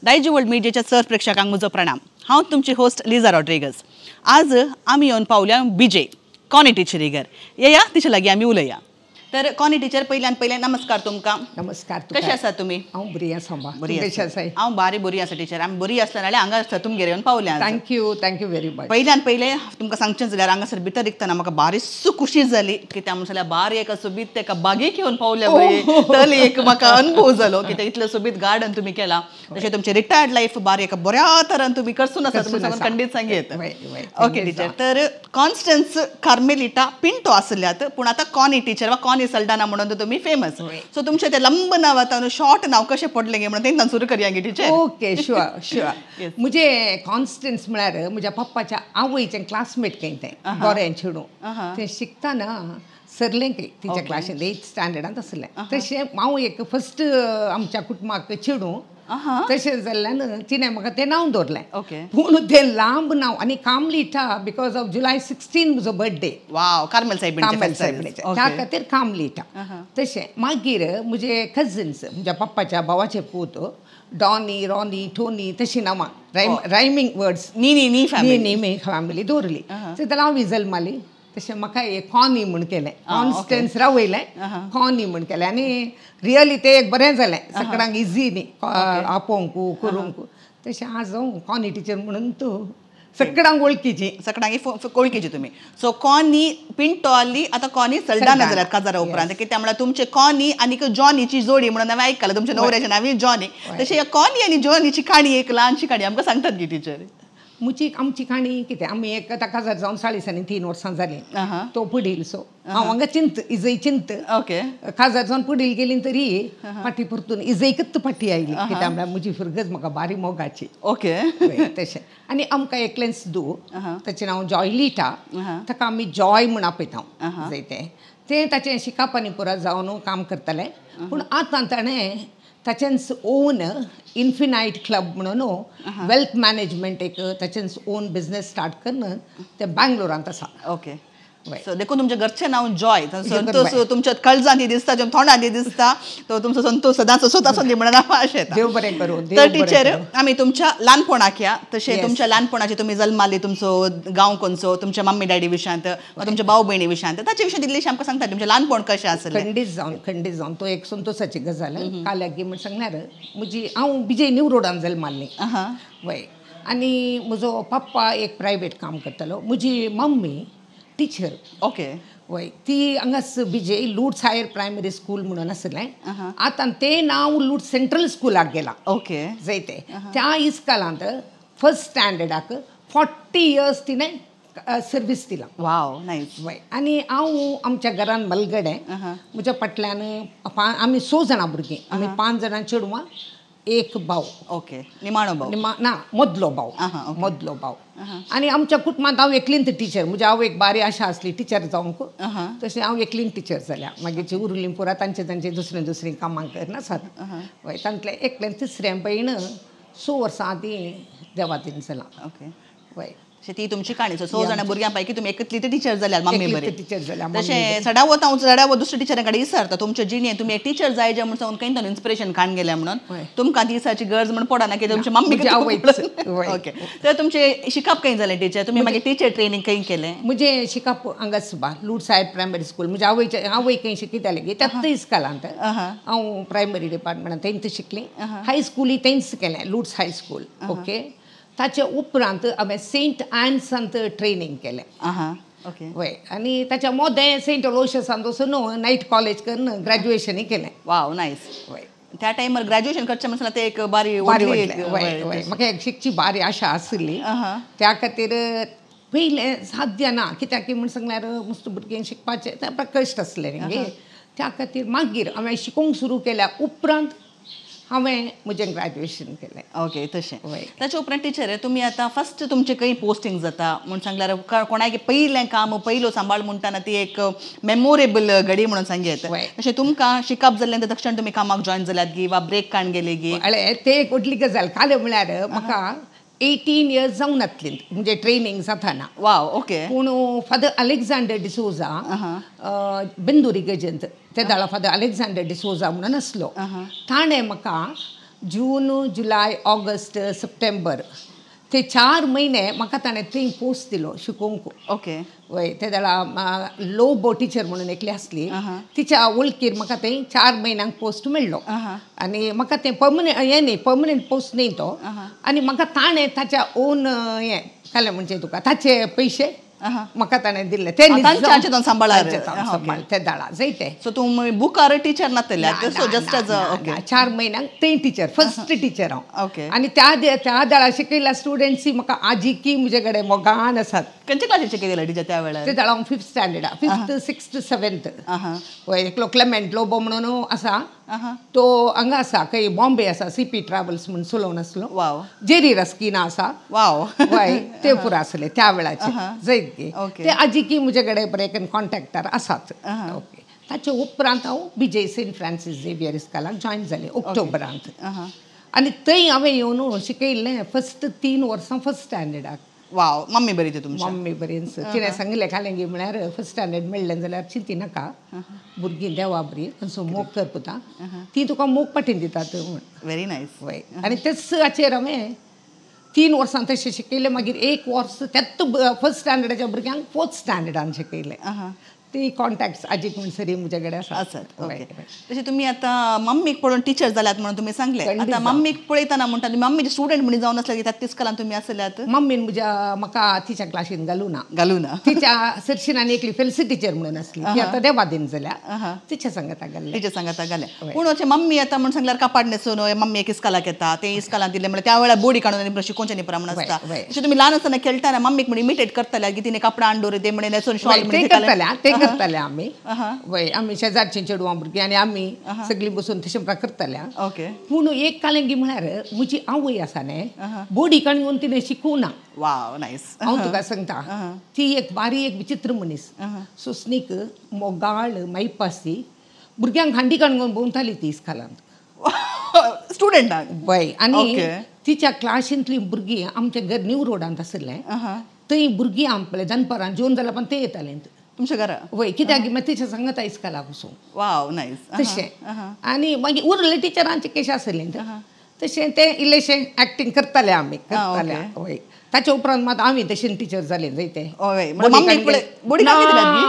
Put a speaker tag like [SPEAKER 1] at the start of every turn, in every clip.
[SPEAKER 1] डायजी world मिडियाच्या sir प्रेक्षकांक म्हजो प्रणाम. हांव तुमची होस्ट लिझा रॉड्रिगस. आज आमी येवन पावल्या बीजे कॉनी टिचरीगर. या तिचे लागीं आमी उलया. तर कॉनी टिचर पयल्यान पयलें नमस्कार तुमकां.
[SPEAKER 2] नमस्कार.
[SPEAKER 1] कशें आसा तुमी?
[SPEAKER 2] हांव बरी आसा.
[SPEAKER 1] बरी आसा. हांव बारी बरी आसा टिचर. आमी बरी आसतना जाल्यार हांगा तुमगेर येवन पावल्या.
[SPEAKER 2] Thank you very much.
[SPEAKER 1] पयल्यान पयलें तुमकां सांगचें जाल्यार हांगासर भितर रिकतना म्हाका बारीच खुशी जाली कित्याक म्हणल्यार बारी एका सोबीत एका बागेक येवन पावल्या तरी एक म्हाका अनुभव जालो कित्याक इतलें सोबीत गार्डन तुमी केलां. तशें तुमचें रिटायर्ड लायफ बारी एका बऱ्या तरान तुमी करसून आसा म्हणून खंडीत सांगीत. Okay teacher. तर कॉन्स्टन्स कार्मेलिटा पिंटो आसल्यात पूण आतां कॉनी टिचर वा कॉनी सल्डाना म्हणून तुम्ही फेमस. सो तुमचे ते लंब नाव आता शॉर्ट नाव कशें पडलें गे म्हणून तेंकां सुरू करया गे टिचर.
[SPEAKER 2] Okay sure. मुझे कॉन्स्टन्स म्हळ्यार म्हज्या पप्पाच्या आवयचें क्लासमेट कें तें गोऱ्यान चेडूं. तें शिकतना सरलें की तिच्या क्लासीन 8th स्टँडर्डांत आसलें. तशें हांव एक फर्स्ट आमच्या कुटुंबाक चेडूं. तशें जाल्ल्यान तिणें म्हाका तें नांव दवरलें. पूण तें लांब नांव आनी कामलिटा बिकॉज ऑफ जुलाय 16 म्हजो बर्थडे.
[SPEAKER 1] वाव. कार्मेल सायबीणचें
[SPEAKER 2] त्या खातीर कामलिटा. तशें मागीर म्हजे कझन्स म्हणजे पप्पाच्या भावाचे पूत डॉनी रॉनी टोनी तशीं नांवां रायमींग वर्ड्स नी फॅमिली दवरली. सो जाल्यार हांव जल्माली तशें म्हाका एक कॉनी म्हूण केलें. कॉन्स्टन्स रावयलें कॉनी म्हूण केलें आनी रियली तें एक बरें जालें. सगळ्यांक इजी न्ही आपोवंकू करूंक. तशें आज हांव कॉनी टिचर म्हणून तूं सगळ्यांक वळखीची
[SPEAKER 1] वळखीची तुमी. सो कॉनी पिंटो आली आतां कॉनी सल्डाना जाल्यात काजारा उपरांत कित्याक म्हळ्यार तुमचे कॉनी आनी जॉनीची जोडी म्हणून हांवें आयकलां. तुमच्या नवऱ्याचें नांव जॉनी. तशें कॉनी आनी जॉनीची काणी एक ल्हानशी काणी आमकां सांगतात गी टिचर.
[SPEAKER 2] आमची काणी कितें आमी एक काजार जावन 3.5 वर्सां जालीं. तो पुडील सो हांव हांगा चिंत इजय चिंत.
[SPEAKER 1] ओके.
[SPEAKER 2] काजार जावन पुडील गेली तरी फाटी परतून इजयकच फाटी आयली कित्याक म्हळ्यार म्हजी फुरगत म्हाका बारी मोगाची.
[SPEAKER 1] ओके.
[SPEAKER 2] तशें आनी आमकां एकलेंच दू ताचें नांव जॉय लिटा. ताका आमी जॉय म्हूण आपयता तें ताचें शिकापानी पुरा जावन काम करतालें. पूण आतां ताणें ताचेंच ओन इन्फिनायट क्लब म्हणून वेल्थ मॅनेजमेंट एक ताचेंच ओन बिझनेस स्टार्ट करून ते बँगलोरांत आसा.
[SPEAKER 1] ओके. सो देखून तुमच्या घरचें नांव जॉय. संतोष तुमच्या काळजांनी दिसता तोंडांनी दिसता तो तुमचो संतोश सदांच स्वताचो दी म्हणून नांव अशें.
[SPEAKER 2] देव बरें करूं.
[SPEAKER 1] तर टिचर आमी तुमच्या ल्हानपणाक या तशें तुमच्या ल्हानपणाचे तुमी जल्माले तुमचो गांव खंयचो तुमच्या मम्मी डॅडी विशयांत वा तुमच्या भाव भयणी विशयांत ताचे विशयी दिल्लीशी आमकां सांगता तुमचें ल्हानपण कशें आसलें.
[SPEAKER 2] खंडीत जावन तो एक संतोशाची गजाल. काल्याक म्हण सांगल्यार हांव बीजे न्यू रोडान जल्माल्लें. वय आनी म्हजो पप्पा एक प्रायवेट काम करतालो. म्हजी मम्मी टीचर.
[SPEAKER 1] ओके.
[SPEAKER 2] वय ती हांगाच बीजे लूट्स हायर प्रायमरी स्कूल म्हणून आसलें. आतां तें नांव लूट सेंट्रल स्कुलाक गेलां.
[SPEAKER 1] ओके.
[SPEAKER 2] जायते त्या इस्कालांत फर्स्ट स्टँडर्डाक 40 years तिणें सर्वीस दिला.
[SPEAKER 1] वाव. नायस.
[SPEAKER 2] वय आनी हांव आमच्या घरान मलगडे म्हज्या फाटल्यान आमी 6 जाणां भुरगीं. आमी 5 जाणां चेडवां एक भाव.
[SPEAKER 1] ओके. निमाणो भाव
[SPEAKER 2] ना मदलो भाव. आनी आमच्या कुटुंबांत हांव एकलींच टिचर. म्हज्या आवयक बारी आशा आसली टिचर जावंक. तशें हांव एकलींच टिचर जाल्या. मागीर उरलीं पुरा तांचे दुसरीं कामां करना आसात. वय तांतलें एकलें तिसरें भयण 6 वर्सां आदीं देवातीन जालां.
[SPEAKER 1] ओके.
[SPEAKER 2] वय
[SPEAKER 1] ती तुमची काणी. 6 जाणां भुरग्यां पैकी तुमी एकतली टिचर जाल्यार मम्मी बरी
[SPEAKER 2] टिचर जाल्या.
[SPEAKER 1] तशें सडावत हांव सडावत दुसऱ्या टिचरां कडेन विचारता तुमच्या जिणेंत तुमी एक टिचर जाय जे म्हणून खंय इन्स्पिरेशन काण गेल्या म्हणून तुमकां ती दिसाची गरज म्हण पडना की तुमच्या मम्मी आवय. ओके. तर तुमचें शिकप खंय जालें टिचर तुमी मागीर टिचर ट्रेनींग खंय केलें.
[SPEAKER 2] म्हजें शिकप हांगाच लूट्स हायर प्रायमरी स्कूल. म्हज्या आवय खंय शिकयतालें गे त्याच इस्कालांत हांव प्रायमरी डिपार्टमेंटांत थंयच शिकलें. हाय स्कूल थंयच केलें लूट्स हाय स्कूल. ओके. ताचे उपरांत हांवें सेंट एन्सांत ट्रेनींग केलें.
[SPEAKER 1] ओके.
[SPEAKER 2] वय आनी ताच्या मोदें सेंट अलोशियसांत वचून नायट कॉलेज करून ग्रॅज्युएशनूय केलें.
[SPEAKER 1] वाव. नायस. वय त्या टायमार ग्रॅज्युएशन करचें म्हणल्यार ते एक बारी
[SPEAKER 2] म्हाका एक शिकची बारी आशा आसली. त्या खातीर पयलें साध्य ना कित्याक म्हण सांगल्यार मस्त भुरगीं शिकपाचें तें कश्ट आसलें न्ही. त्या खातीर मागीर हांवें शिकोवंक सुरू केल्या उपरांत हांवें म्हजें ग्रॅज्युएशन केलें.
[SPEAKER 1] ओके. तशें. ताचे उपरांत टिचर तुमी आतां फस्ट तुमचें खंय पोस्टींग जाता म्हूण सांगल्यार कोणाक पयलें काम पयलो सांबाळ म्हणटाना ती एक मेमोरेबल घडी म्हणून सांगेत. तशें तुमकां शिकप जाल्ल्यान तक्षण तुमी कामाक जॉयन जाल्यात गी वा ब्रेक काण गेले गी.
[SPEAKER 2] ते एक व्हडली गजाल. काले म्हळ्यार म्हाका 18 years जाऊन आतलीं म्हणजे ट्रेनिंग जाताना.
[SPEAKER 1] Wow okay.
[SPEAKER 2] पूण फादर अलेक्झांडर डिसोजा बिंदुरी गजंत ते दाळा फादर अलेक्झांडर डिसोजा म्हणून आसलो. ताणें म्हाका जून जुलय ऑगस्ट सप्टेंबर ते 4 म्हयने म्हाका ताणें थंय पोस्ट दिलो शिकोवंक.
[SPEAKER 1] ओके.
[SPEAKER 2] वय ते दाळा लोबो टिचर म्हणून एकली आसली. तिच्या वळखीर म्हाका थंय 4 म्हयन्यांक पोस्ट मेळ्ळो. आनी म्हाका तें पर्मनंट पोस्ट न्ही तो. आनी म्हाका ताणें ताच्या ओन हें काले म्हणजे तुका ताचे पयशे म्हाका ताणें दिल्ले ते
[SPEAKER 1] सांबाळार
[SPEAKER 2] ते दाळा जायते.
[SPEAKER 1] सो तूं बुकार टीचर नासलेले सो जस्ट एज ओके
[SPEAKER 2] 4 म्हयन्यांक थंय टीचर फर्स्ट टीचर हांव.
[SPEAKER 1] ओके.
[SPEAKER 2] आनी त्या दाळा शिकयल्या स्टुडंट्स म्हाका आजी की म्हजे कडेन मोगान आसात.
[SPEAKER 1] खंयच्या क्लासीत शिकयलें टिचर त्या वेळार?
[SPEAKER 2] ते दाळा हांव 5th स्टँडर्डा 5th 6th 7th. पळय एकलो क्लेमेंट लोबो म्हणून आसा तो हांगा आसा खंय बॉम्बे आसा CP ट्रॅव्हल्स म्हणून चलोवन आसलो.
[SPEAKER 1] वाव.
[SPEAKER 2] जेरी रस्किना आसा.
[SPEAKER 1] वाव.
[SPEAKER 2] वय ते पुरो आसले त्या वेळाचे जायत
[SPEAKER 1] ओके.
[SPEAKER 2] ते आजी की म्हजे कडेन बरें कॉन्टॅक्टार आसात. ओके. ताचे उपरांत हांव BJ सेंट फ्रांसीस झेवियर इस्कालाक जॉयन जालें ऑक्टोबरांत. आनी थंय हांवें येवन शिकयल्लें फर्स्ट 3 वर्सां फर्स्ट स्टँडर्डाक.
[SPEAKER 1] वाव. मम्मी बरी तुमची?
[SPEAKER 2] मम्मी बरी. तिणें सांगलें कालेंगी म्हळ्यार फर्स्ट स्टँडर्ड मेळ्ळें जाल्यार चिंती नाका भुरगीं देवा बरी खंयचो मोग कर पुता ती तुका मोग पाटीन दितात म्हण.
[SPEAKER 1] Very nice.
[SPEAKER 2] वय. आनी तेच हाचेर हांवें 3 वर्सां तशें शिकयलें. मागीर 1 वर्स त्याच फर्स्ट स्टँडर्डाच्या भुरग्यांक 4th स्टँडर्डान शिकयलें. ती कॉन्टॅक्ट्स आजीक म्हण सरी म्हजे कडेन
[SPEAKER 1] आसात. ओके. तशें तुमी आतां मम्मीक पळोवन टीचर जाल्यात म्हणून तुमी सांगलें. आतां मम्मीक पळयतना म्हणटा तुमी मम्मीचे स्टुडंट म्हणून जावन आसले की त्याच इस्कॉलान तुमी आसल्यात?
[SPEAKER 2] मम्मीन म्हाका तिच्या क्लासीन घालूना. तिच्या सरशिनान एकली फेलिसी टीचर म्हणून आसली ती आतां देवादीन जाल्या. तिच्या सांगाता घाल्लें.
[SPEAKER 1] तिच्या सांगाता घालें. पूण अशें मम्मी येता म्हणून सांगल्यार कापाड न्हेसून मम्मी एक इस्कॉलाक येता ते इस्कॉलान दिले म्हणल्यार त्या वेळार बोडी काडून शिकोवचें न्ही प्रमाण आसता. तशें तुमी ल्हान आसतना खेळटाना मम्मीक म्हणून इमिटेट करताल्या की तिने कापडां हाडून ते म्हणून न्हेसून शॉल
[SPEAKER 2] ते करताले आमी. वय आमी शेजारची चेडवां भुरगीं आनी आमी सगळीं बसून तशें प्रकार करताल्या.
[SPEAKER 1] ओके.
[SPEAKER 2] पूण एक कालेंगी म्हळ्यार म्हजी आवय आसा न्हय बोडी काडून तिणें शिकूना.
[SPEAKER 1] Wow nice.
[SPEAKER 2] हांव तुका सांगता ती एक बारीक विचित्र मनीस सुस्नीक मोगाळ मैपासी भुरग्यांक हांडी काडून भोंवताली ती इस्कॉलांत
[SPEAKER 1] स्टुडंटांक.
[SPEAKER 2] वय. आनी तिच्या क्लासींतलीं भुरगीं आमचें घर न्यू रोडांत आसलें थंय भुरगीं आपलें दनपारां जेवन जाल्यार पण ते येतालें
[SPEAKER 1] तुमच्या घरा?
[SPEAKER 2] वय. कित्याक मागीर तिच्या सांगता इस्कॉलाक वचूंक.
[SPEAKER 1] Wow nice.
[SPEAKER 2] तशें. आनी मागीर उरलें टिचरांचें कशें आसलें तशें तें इल्लेशें एक्टींग करतालें आमी करतालें. वय. ताचे उपरांत मात आमी तशें टीचर जालें जायते.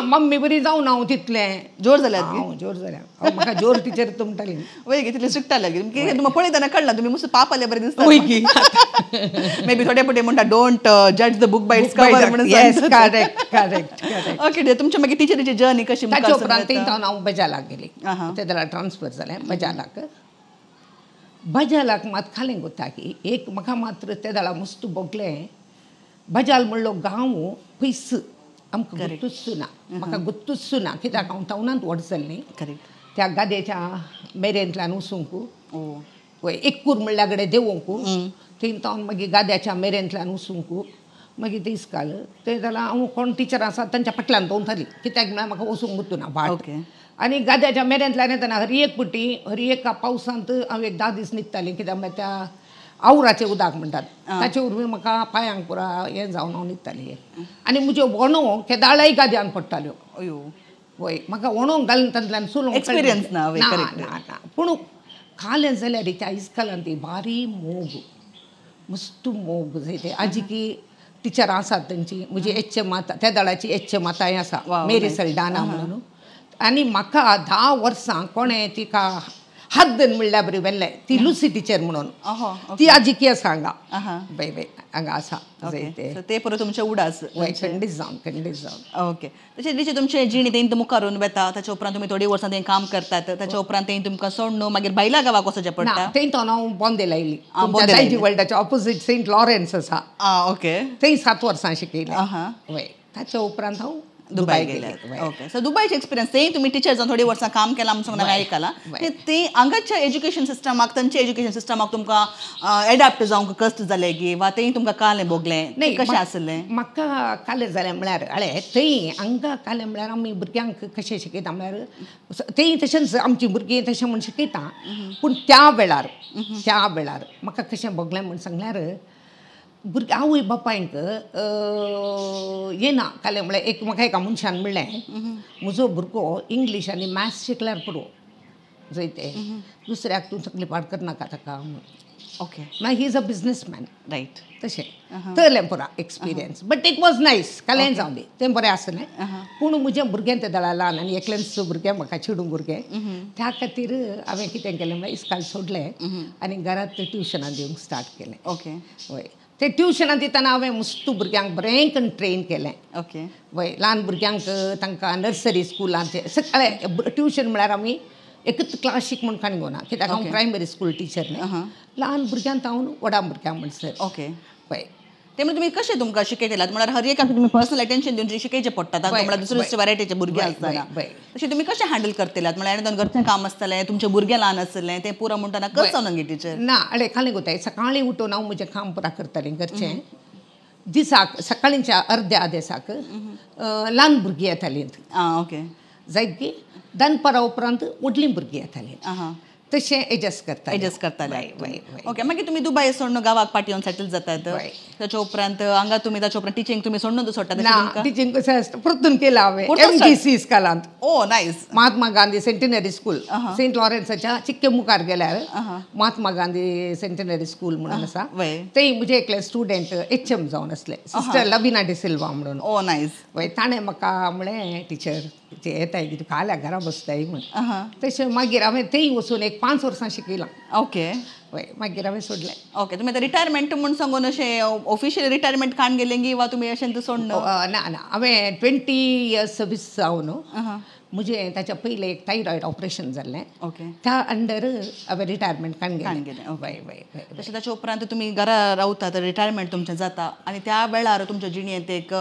[SPEAKER 2] मम्मी बरी जावन हांव तितलें
[SPEAKER 1] जोर जाल्यात?
[SPEAKER 2] जोर जाल्या म्हाका जोर टीचर तुमटाली.
[SPEAKER 1] वय तितलें स्ट्रिक्ट जालें तुमी पळयतना कळना तुमी मस्त पाप आले बरें दिसता. मे बी थोडे पुटे म्हणटा डोंट जज the book by its cover म्हणून.
[SPEAKER 2] करेक्ट.
[SPEAKER 1] ओके. तुमच्या मागीर टिचरीची जर्नी कशी?
[SPEAKER 2] ताचे उपरांत थंय हांव बजालाक गेली. ते जाल्यार ट्रान्सफर जालें बजालाक मात खालें गोता की एक म्हाका मात्र ते दाळा मस्त भोगलें. बजाल म्हणलो गांव पयस आमकां गुर्तूच ना. म्हाका गुर्तूच ना कित्याक हांव टावनांत व्हड जाल्लें. त्या गाद्याच्या मेरेंतल्यान वचूंक वय एकूर म्हणल्या कडेन देवोंक थंय तावन मागीर गाद्याच्या मेरेंतल्यान वचूंक मागीर ते इस्काल ते जाल्यार हांव कोण टिचर आसा तांच्या फाटल्यान दवरताली कित्याक म्हळ्यार म्हाका वचूंक गुर्तूना भाट. आनी गाद्याच्या मेरेंतल्यान येतना हरी एका पावसांत हांव एक 10 दीस न्हिदतालें कित्याक म्हळ्यार त्या आवराचें उदक म्हणटात ताचे वरवीं म्हाका पांयांक पुरा हें जावन हांव न्हिदतालें. आनी म्हज्यो वणो केदाळय गाद्यान पडटाल्यो. वय. म्हाका वणोंक घालून तांतल्यान चलोवंक
[SPEAKER 1] एक्सपिरियन्स ना.
[SPEAKER 2] पूण कालें जाल्यार त्या इस्कॉलांत ती बारी मोग मस्त मोग जायते. आजी की टिचरां आसात तांची म्हजी माता त्या दाळाची माताय आसा मेरी सल्डाना म्हणून. आनी म्हाका 10 वर्सां कोणें तिका हद्दन म्हणल्यार बरी व्हेल्लें ती लुसी टिचर म्हणून ती आजी की आसा हांगा. बाय हांगा आसा
[SPEAKER 1] ते परत तुमचें उडास.
[SPEAKER 2] खंडीत जावन.
[SPEAKER 1] ओके. तशें टिचर तुमचें जिणी तें मुखारून वेता ताच्या उपरांत तुमी थोडी वर्सां थंय काम करतात ताच्या उपरांत थंय तुमकां सोडून मागीर भायल्या गांवाक वचचें पडटा?
[SPEAKER 2] थंय तो हांव बोंदे लायली दायजी वर्ल्डाच्या ऑपोजीट सेंट लॉरेन्स आसा.
[SPEAKER 1] ओके.
[SPEAKER 2] थंय 7 वर्सां शिकयलें. वय. ताच्या उपरांत हांव दुबय गेले.
[SPEAKER 1] ओके. सो दुबयचे एक्सपिरियन्स ते तुमी टिचर जावन थोडी वर्सां काम केलां म्हणून हांवें आयकलां. ते हांगाच्या एज्युकेशन सिस्टमाक तांच्या एज्युकेशन सिस्टमाक तुमकां एडॅप्ट जावंक कश्ट जालें की वा तें तुमकां कालें भोगलें कशें आसलें?
[SPEAKER 2] म्हाका कालें जालें म्हळ्यार थंय हांगा कालें म्हळ्यार आमी भुरग्यांक कशें शिकयता म्हळ्यार तें तशेंच आमची भुरगीं तशें म्हूण शिकयता. पूण त्या वेळार म्हाका कशें भोगलें म्हूण सांगल्यार भुरगे आवय बापायक येना काले म्हळ्यार एक म्हाका एका मनशान म्हणलें म्हजो भुरगो इंग्लीश आनी मॅथ्स शिकल्यार पुरो जैते दुसऱ्याक तूं तकली पाड करनाका ताका
[SPEAKER 1] ओके
[SPEAKER 2] मागीर he is a businessman
[SPEAKER 1] right
[SPEAKER 2] तशें तळ्ळें पुरा experience but it was nice कालें जावं दी तें बरें आसलें पूण म्हजें भुरगें तें दळा ल्हान आनी एकलेंच भुरगें म्हाका चेडूं भुरगें त्या खातीर हांवें कितें केलें म्हळ्यार इस्काल सोडलें आनी घरांत तें ट्युशनां दिवंक स्टार्ट केलें
[SPEAKER 1] ओके
[SPEAKER 2] वय ते ट्युशनां दितना हांवें मस्त भुरग्यांक बरें करून ट्रेन केलें
[SPEAKER 1] ओके
[SPEAKER 2] वय ल्हान भुरग्यांक तांकां नर्सरी स्कुलांचे सगळें ट्युशन म्हळ्यार आमी एकच क्लासीक म्हूण कांय घेवना कित्याक हांव प्रायमरी स्कूल टिचर न्ही ल्हान भुरग्यांक हांव व्हडा भुरग्यांक म्हणसर
[SPEAKER 1] ओके
[SPEAKER 2] वय
[SPEAKER 1] ते म्हणजे तुम्ही कशें तुमकां शिकयतात म्हळ्यार हर एकाक तुम्ही पर्सनल अटेन्शन दिवन शिकयचें पडटा म्हळ्यार दुसरे दुसरे वरायटीचे भुरगे आसतना तशें तुमी कशें हँडल करतल्यात म्हळ्यार दोन घरचें काम आसतलें तुमचे भुरगे ल्हान आसतलें तें पुरो म्हणटना कसो न्ही टिचर
[SPEAKER 2] ना अडे खाली गोताय सकाळीं उठून हांव म्हजें काम पुरा करतालें घरचें दिसाक सकाळींच्या अर्द्या दिसाक ल्हान भुरगीं येतालीं
[SPEAKER 1] आं ओके
[SPEAKER 2] जायत की दनपरा उपरांत व्हडलीं भुरगीं येतालीं तशें एडजस्ट
[SPEAKER 1] करताले ओके मागीर तुमी दुबय सोडून गांवाक पाटी येवन सेटल जातात ताच्या उपरांत हांगा तुमी ताच्या उपरांत टिचींग तुमी सोडून सोडटात
[SPEAKER 2] टिचींग कशें आसता परतून केलां हांवें MGC इस्कालांत
[SPEAKER 1] oh nice
[SPEAKER 2] Mahatma Gandhi centenary school Saint लॉरेन्साच्या चिक्के मुखार गेल्यार महात्मा गांधी सेंटिनरी स्कूल म्हणून आसा थंय म्हजे एकले स्टुडंट HM जावन आसले सिस्टर लबिना डिसिल्वा म्हणून
[SPEAKER 1] ओ नायस
[SPEAKER 2] वय ताणें म्हाका म्हळें टिचर ते येताय कितें काल्या घरा बसताय म्हण तशें मागीर हांवें थंय वचून एक 5 वर्सां शिकयलां
[SPEAKER 1] ओके
[SPEAKER 2] वय मागीर हांवें सोडलें
[SPEAKER 1] ओके तुमी आतां रिटायरमेंट म्हूण सांगून अशें ऑफिशियल रिटायरमेंट काण गेलें गी वा तुमी अशें सोडून
[SPEAKER 2] ना ना हांवें 20 इयर्स सर्वीस जावन म्हजें ताच्या पयलें एक थायरॉयड ऑपरेशन जाल्लें
[SPEAKER 1] ओके
[SPEAKER 2] त्या अंडर हांवें रिटायरमेंट काण गेलें
[SPEAKER 1] वय वय तशें ताच्या उपरांत तुमी घरा रावतात रिटायरमेंट तुमचें जाता आनी त्या वेळार तुमच्या जिणेंत एक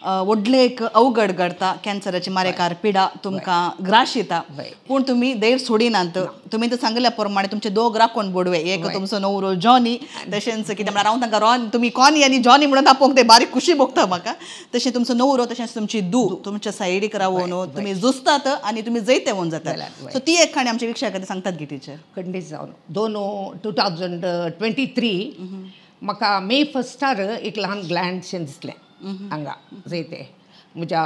[SPEAKER 1] व्हडलें एक अवघड घडटा कॅन्सराची मारेकार पिडा तुमकां ग्रास येता पूण तुमी देर सोडिनात तुमी तर सांगल्या प्रमाणे तुमचे दोग राखण बोडवे एक तुमचो नवरो जॉनी तशेंच कितें म्हळ्यार हांव तांकां रॉन तुमी कॉनी आनी जॉनी म्हणून तापोवंक ते बारीक खुशी भोगता म्हाका तशें तुमचो नवरो तशेंच तुमची धूव तुमच्या सायडीक रावून तुमी झुजतात आनी तुमी जैते होवन जातात सो ती एक खाणी आमच्या विक्षया खातीर सांगतात गी टिचर
[SPEAKER 2] खंडीत जावन 2023 म्हाका मे 1 एक ल्हान ग्लँडशें दिसलें हांगा जैते म्हज्या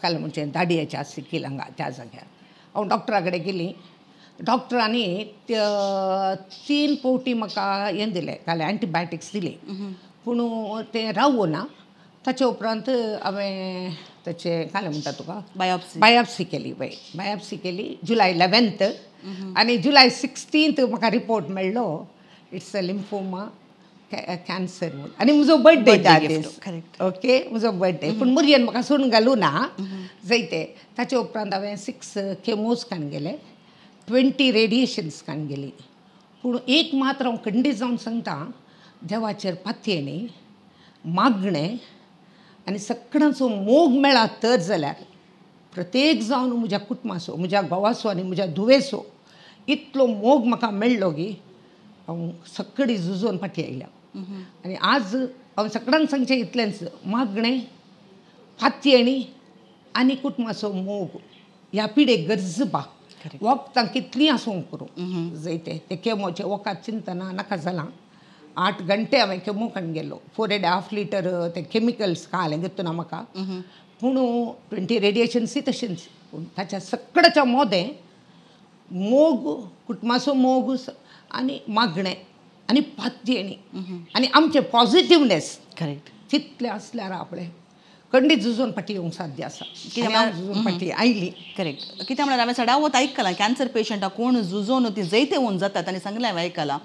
[SPEAKER 2] काल म्हणजे दाडयेच्या सिकील हांगा त्या जाग्यार हांव डॉक्टरा कडेन गेली डॉक्टरांनी 3 फावटी म्हाका हें दिलें काल एंटीबायोटिक्स दिली पूण तें रावूं ना ताचे उपरांत हांवें ताचें काल म्हणटा तुका बायोप्सी केली वय बायोप्सी केली जुलय 11 आनी जुलय 16 म्हाका रिपोर्ट मेळ्ळो इट्स अ लिम्फोमा कॅन्सर म्हणून आनी म्हजो बर्थडे त्या दीस ओके म्हजो बर्थडे पूण मुरयेन म्हाका सोडून घालूं ना जैते ताचे उपरांत हांवें 6 केमोज काण गेले 20 रेडिएशन्स काण गेली पूण एक मात्र हांव खंडीत जावन सांगता देवाचेर पातयेनी मागणें आनी सगळ्यांचो मोग मेळा तर जाल्यार प्रत्येक जावन म्हज्या कुटुंबाचो म्हज्या घोवाचो आनी म्हज्या धुवेचो इतलो मोग म्हाका मेळ्ळो गी हांव सगळी झुजोवन फाटी आयल्या आनी आज हांव सगळ्यांक सांगचें इतलेंच मागणें फातयेणी आनी कुटुंबाचो मोग ह्या पिडेक गरजपा वखदां कितलीं आसूं करूं जैते ते केमोचे वखद चिंतना नाका जालां 8 घंटे हांवें केमो काण गेलो 4.5 लिटर ते केमिकल्स खालें घेतना म्हाका पूण 20 रेडिएशन्सूय तशेंच पूण ताच्या सगळ्याच्या मोदें मोग कुटुंबाचो मोग आनी मागणें आनी पातयेणी आनी आमचें पॉझिटिवनेस
[SPEAKER 1] करेक्ट
[SPEAKER 2] तितलें आसल्यार आपणें खंडीत झुजोवन फाटी येवंक साध्य आसा कित्याक झुजोवन फाटी आयली
[SPEAKER 1] करेक्ट कित्याक म्हळ्यार हांवें सदांच आयकलां कॅन्सर पेशंटाक कोण झुजोवन ती जैते होवन जातात आनी सांगलें हांवें आयकलां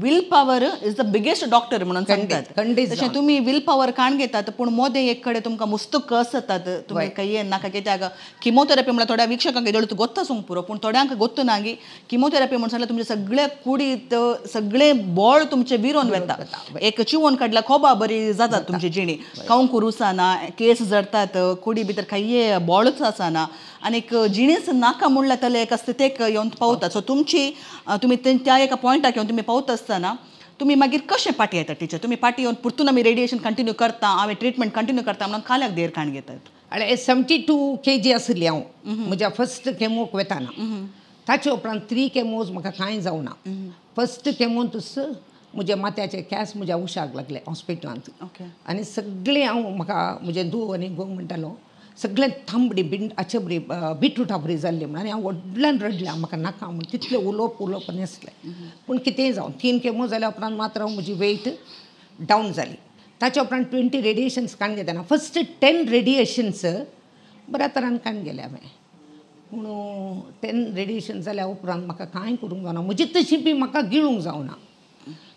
[SPEAKER 1] will power is the biggest doctor म्हणून सांगतात तशें तुमी विल पॉवर काण घेतात पूण मोदें एक कडेन तुमकां मुस्तक कस जातात तुमी काही नाका कित्याक किमोथेरपी म्हळ्यार थोड्या विक्षकांक हेजो गोत्ता सोंग पुरो पूण थोड्यांक गोत्त ना गी किमोथेरपी म्हणून सांगल्यार तुमचे सगळे कुडीत सगळें बळ तुमचें विरोन वेता एक चिवोन काडल्यार खोबा बरी जातात तुमची जिणी खावंक रुसाना केस जडतात कुडी भितर काही बॉळच आसना आनीक जिणेच नाका म्हणल्यार तले एका स्थितीक येवन पावतात सो तुमी त्या एका पॉयंटाक येवन तुमी पावता आसतना तुमी मागीर कशें पाटी येतात टिचर तुमी पाटी येवन परतून आमी रेडिएशन कंटिन्यू करता हांवें ट्रिटमेंट कंटिन्यू करता म्हणून काल्याक देर काण घेतात
[SPEAKER 2] आनी 72 kg आसली हांव म्हज्या फर्स्ट केमोक वेताना ताचे उपरांत 3 केमोज म्हाका कांय जावना फर्स्ट केमोंतूच म्हजे माथ्याचे केंस म्हज्या उशाक लागले हॉस्पिटलांत
[SPEAKER 1] ओके
[SPEAKER 2] आनी सगळें हांव म्हाका म्हजे धूव आनी घोव म्हणटालो सगळें थांबडी बिंडाचे बरी बिटरूटा बरी जाल्ली म्हणून आनी हांव व्हडल्यान रडलें म्हाका नाका म्हण तितलें उलोवप नासलें पूण कितेंय जावं 3 केमो जाल्या उपरांत मात्र म्हजी वेट डावन जाली ताच्या उपरांत 20 रेडिएशन्स काण घेतना फस्ट 10 रेडिएशन्स बऱ्या तरान काण गेले हांवें पूण 10 रेडिएशन जाल्या उपरांत म्हाका कांय करूंक जावना म्हजी तशी बी म्हाका गिळूंक जावना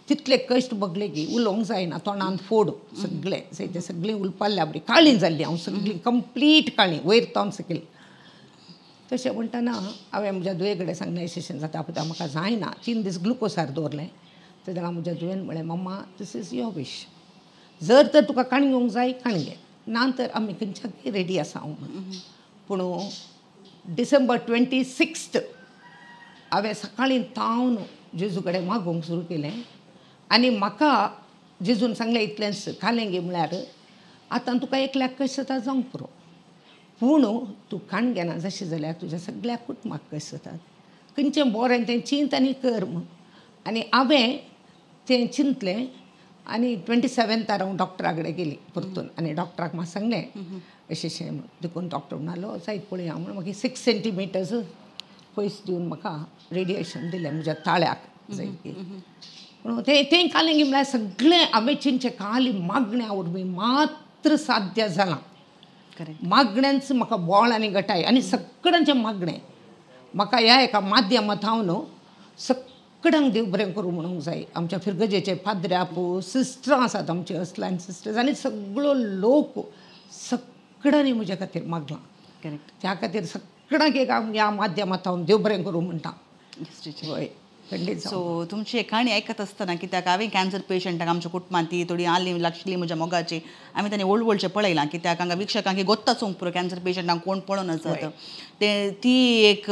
[SPEAKER 2] तितले कश्ट बगले की उलोवंक जायना तोंडांत फोड सगळें ते सगळीं उलपाल्ल्या बरी काळी जाल्ली हांव सगळीं कंप्लीट काळी वयर तावन सकयल तशें म्हणटना हांवें म्हज्या धुवे कडेन सांगलें सेशन जाता पळय म्हाका जायना 3 दीस ग्लुकोजार दवरलें तेन्ना म्हज्या धुवेन म्हळें mamma this is your wish जर तर तुका काण घेवंक जाय काण घे ना तर आमी खंयच्याक रेडी आसा हांव म्हणून पूण डिसेंबर 26 हांवें सकाळीं तावन जेजू कडेन मागोवंक सुरू केलें आनी म्हाका जेजून सांगलें इतलेंच खालें गे म्हळ्यार आतां तुका एकल्याक कशें जाता जावंक पुरो पूण तूं काण घेना जशें जाल्यार तुज्या सगळ्या कुटुंबाक कशें जातात खंयचें बरें तें चिंत आनी कर म्हूण आनी हांवें तें चिंतलें आनी 27 हांव डॉक्टरा कडेन गेली परतून आनी डॉक्टराक म्हाका सांगलें अशें देखून डॉक्टर म्हणलो जायत पळया म्हणून म्हाका 6 सेंटीमिटर्स पयस दिवन म्हाका रेडिएशन दिलें म्हज्या ताळ्याक जायत पूण तें कालें गे म्हळ्यार सगळें हांवें चिंतचें काली मागण्या वरवीं मात्र साध्य जालां मागण्यांच म्हाका बोळ आनी गटाय आनी सगळ्यांचें मागणें म्हाका ह्या एका माध्यमांत हांव न्हू सगळ्यांक देव बरें करूं म्हणूंक जाय आमच्या फिरगजेचे पाद्र्यापू सिस्टरां आसात आमचे असलायन सिस्टर्स आनी सगळो लोक सगळ्यांनी म्हजे खातीर मागलां
[SPEAKER 1] करेक्ट
[SPEAKER 2] त्या खातीर सगळ्यांक एक ह्या माध्यमांत हांव देव बरें करूं म्हणटा हय
[SPEAKER 1] सो तुमची काणी आयकत आसतना कित्याक हांवें कॅन्सर पेशंटाक आमच्या कुटुंबांत ती थोडी आली लागशिल्ली म्हज्या मोगाची हांवें तांणी व्हडचें पळयलां कित्याक हांगा विक्षकांक गोत्ताचोंक पुरो कॅन्सर पेशंटांक कोण पळोवन आसत ते ती एक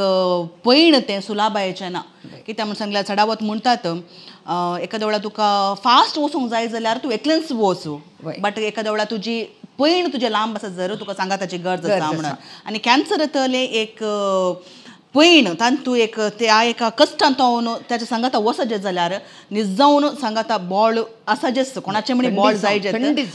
[SPEAKER 1] पैण तें सुलाबायेचें ना कित्याक म्हण सांगल्यार चडावत म्हणटात एखाद्या वेळार तुका फास्ट वचूंक जाय जाल्यार तूं एकलेंच वचूं बट एखाद्या वेळार तुजी पैण तुजें लांब आसा जर तुका सांगाताची गरज आसा म्हणून आनी कॅन्सर येतले एक पैण तांतू एक त्या एका कश्टान तो त्याच्या सांगाता वसजे जाल्यार निजावन सांगाता बॉल आसाजेच कोणाचे म्हणी बॉल जायचे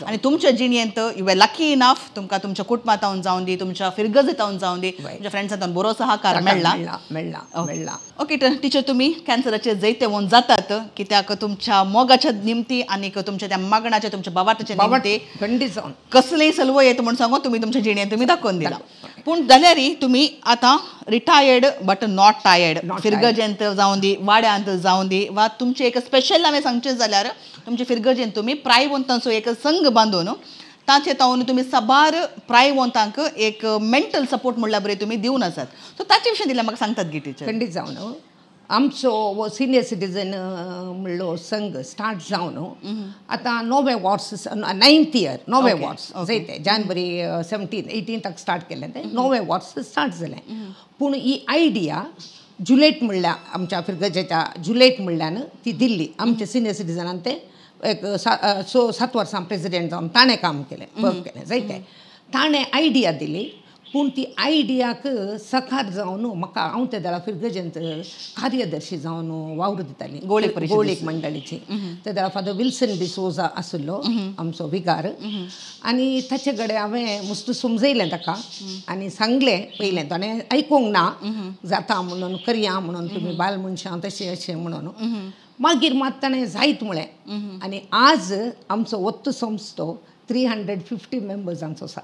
[SPEAKER 1] आनी तुमच्या जिणेंत यू आर लकी इनफ तुमकां तुमच्या कुटुंबांत जावन दी तुमच्या फिरगजेत जावन दी तुमच्या फ्रेंड्सांत बरो सहकार मेळ्ळा ओके टिचर तुमी कॅन्सराचे जैते वोन जातात कित्याक तुमच्या मोगाच्या निमती आनी तुमच्या त्या मागणाच्या तुमच्या बाबाचे निमती कसलेय सल्व येत म्हण सांगून तुमी तुमच्या जिणेंत तुमी दाखोवन दिला पूण जाल्यारय तुमी आतां रिटायर्ड बट नॉट टायर्ड फिरगजेंत जावन दी वाड्यांत जावन दी वा तुमचे एक स्पेशल हांवें सांगचें जाल्यार तुमचे फिरगजेंत तुमी प्रायवंतांचो एक संघ बांदून ताचे तावन तुमी साबार प्रायवंतांक एक मेंटल सपोर्ट म्हणल्यार बरें तुमी दिवन आसात सो ताचे विशीं दिल्यार म्हाका सांगतात गी टिचर
[SPEAKER 2] खंडीत जावन आमचो सिनियर सिटीजन म्हणलो संघ स्टार्ट जावन आतां 9 वॉर्ड्स 9th इयर 9 वॉर्ड्स जायते जानेवारी 17 18 स्टार्ट केलें तें 9 वॉर्ड्स स्टार्ट जालें पूण ही आयडिया जुलेट म्हणल्या आमच्या फिरगजेच्या जुलेट म्हणल्यान ती दिल्ली आमच्या सिनियर सिटीजनान ते एक 7 वर्सां प्रेसिडेंट जावन ताणें काम केलें वर्क केलें जायते ताणें आयडिया दिली पूण ती आयडियाक साकार जावन म्हाका हांव त्या दळा फिरगजेंत कार्यदर्शी जावन वावर दिताली गोळीक मंडळीची त्या दळा फादर विल्सन डिसोजा आसलो आमचो विगार आनी ताचे कडेन हांवें मस्त समजयलें ताका आनी सांगलें पयलें ताणें आयकूंक ना जाता म्हणून करया म्हणून तुमी बाल मनशां तशें अशें म्हणून मागीर मात ताणें जायत म्हळें आनी आज आमचो वत्त संस्थो 350 मेंबर्सांचो आसा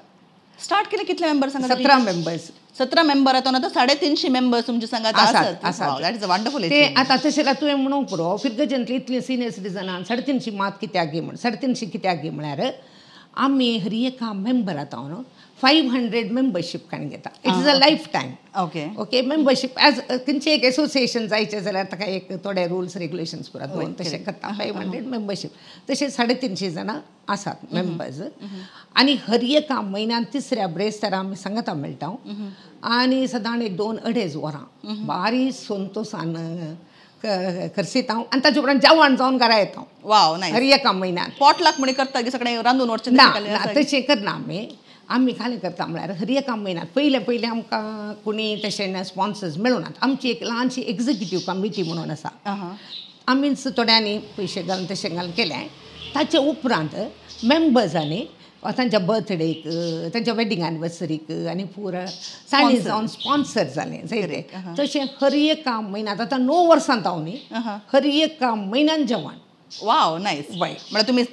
[SPEAKER 1] स्टार्ट केले कितले मेंबर सांगा
[SPEAKER 2] 17
[SPEAKER 1] मेंबर आता 350 मेंबर्स तुमचे सांगात आसात दॅट इज अ वंडरफुल
[SPEAKER 2] ते आता तशें तुवें म्हणूंक पुरो फिरगजेंतली इतली सिनियर सिटीजनान 350 मात कित्याक घे म्हण 350 कित्याक घे म्हळ्यार आमी हर एका मेंबरांत हांव 500 मेंबरशीप काण घेता it is a life time okay membership age खंयचें एक एसोसिएशन जायचें जाल्यार ताका एक थोडे रुल्स रेग्युलेशन्स पुरात दोन तशें करता 500 मेंबरशीप तशें 350 जाणां आसात मेंबर्स आनी हर एका म्हयन्यान तिसऱ्या ब्रेस्तारा आमी सांगाता मेळटा आनी सदां एक 2-2.5 वरां बारी संतोशान करसीत हांव आनी ताचे उपरांत जेवण जावन घरा येता
[SPEAKER 1] वाव
[SPEAKER 2] हर एका म्हयन्यान
[SPEAKER 1] पॉटलाक म्हणी करता की सगळें रांदून व्हरचें
[SPEAKER 2] ना तशें करना आमी खालें करता म्हळ्यार हर एका म्हयन्यात पयलें आमकां कोणी तशें स्पॉन्सर्स मेळूनात आमची एक ल्हानशी एक्झिक्युटीव कमिटी म्हणून आसा आमीच थोड्यांनी पयशे घालून तशें घालून केलें. ताचे उपरांत मेंबर्सांनी तांच्या बर्थडेक तांच्या वेडिंग एनिवर्सरीक आनी पुरा तांणी जावन स्पॉन्सर जालें जायते. तशें हर एका म्हयन्यांत आतां 9 वर्सांत हांव न्ही हर एका म्हयन्यान जेवण.
[SPEAKER 1] Wow nice. म्हणजे तुम्ही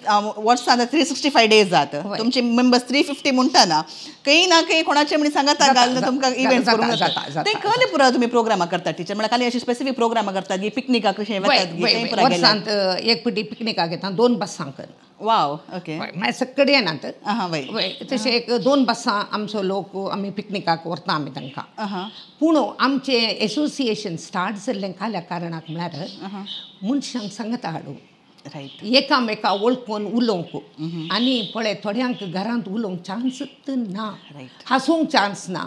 [SPEAKER 1] वर्सांत 365 डेज जात तुमचे मेंबर्स 350 म्हणटा काही ना काही कोणाचे म्हणजे सांगात घालून तुमकां इव्हेंट करूंक जाता. ते कळले पुरा तुम्ही प्रोग्रामां करतात टीचर म्हणजे खाली अशी स्पेसिफीक प्रोग्रामां करतात की पिकनिका कशें वतात
[SPEAKER 2] वर्सांत एक फावटी पिकनिकाक येता 2 बसां कर.
[SPEAKER 1] Wow okay.
[SPEAKER 2] मागीर सकड येनात तशें एक 2 बसां आमचो लोक आमी पिकनिकाक व्हरता आमी तांकां. पूण आमचें एसोसिएशन स्टार्ट जाल्लें काल्या कारणाक म्हळ्यार मनशांक सांगता हाडूं
[SPEAKER 1] रायट
[SPEAKER 2] एकामेका वळखून उलोवंक आनी पळय थोड्यांक घरांत उलोवंक चान्सच ना हांसूंक चान्स ना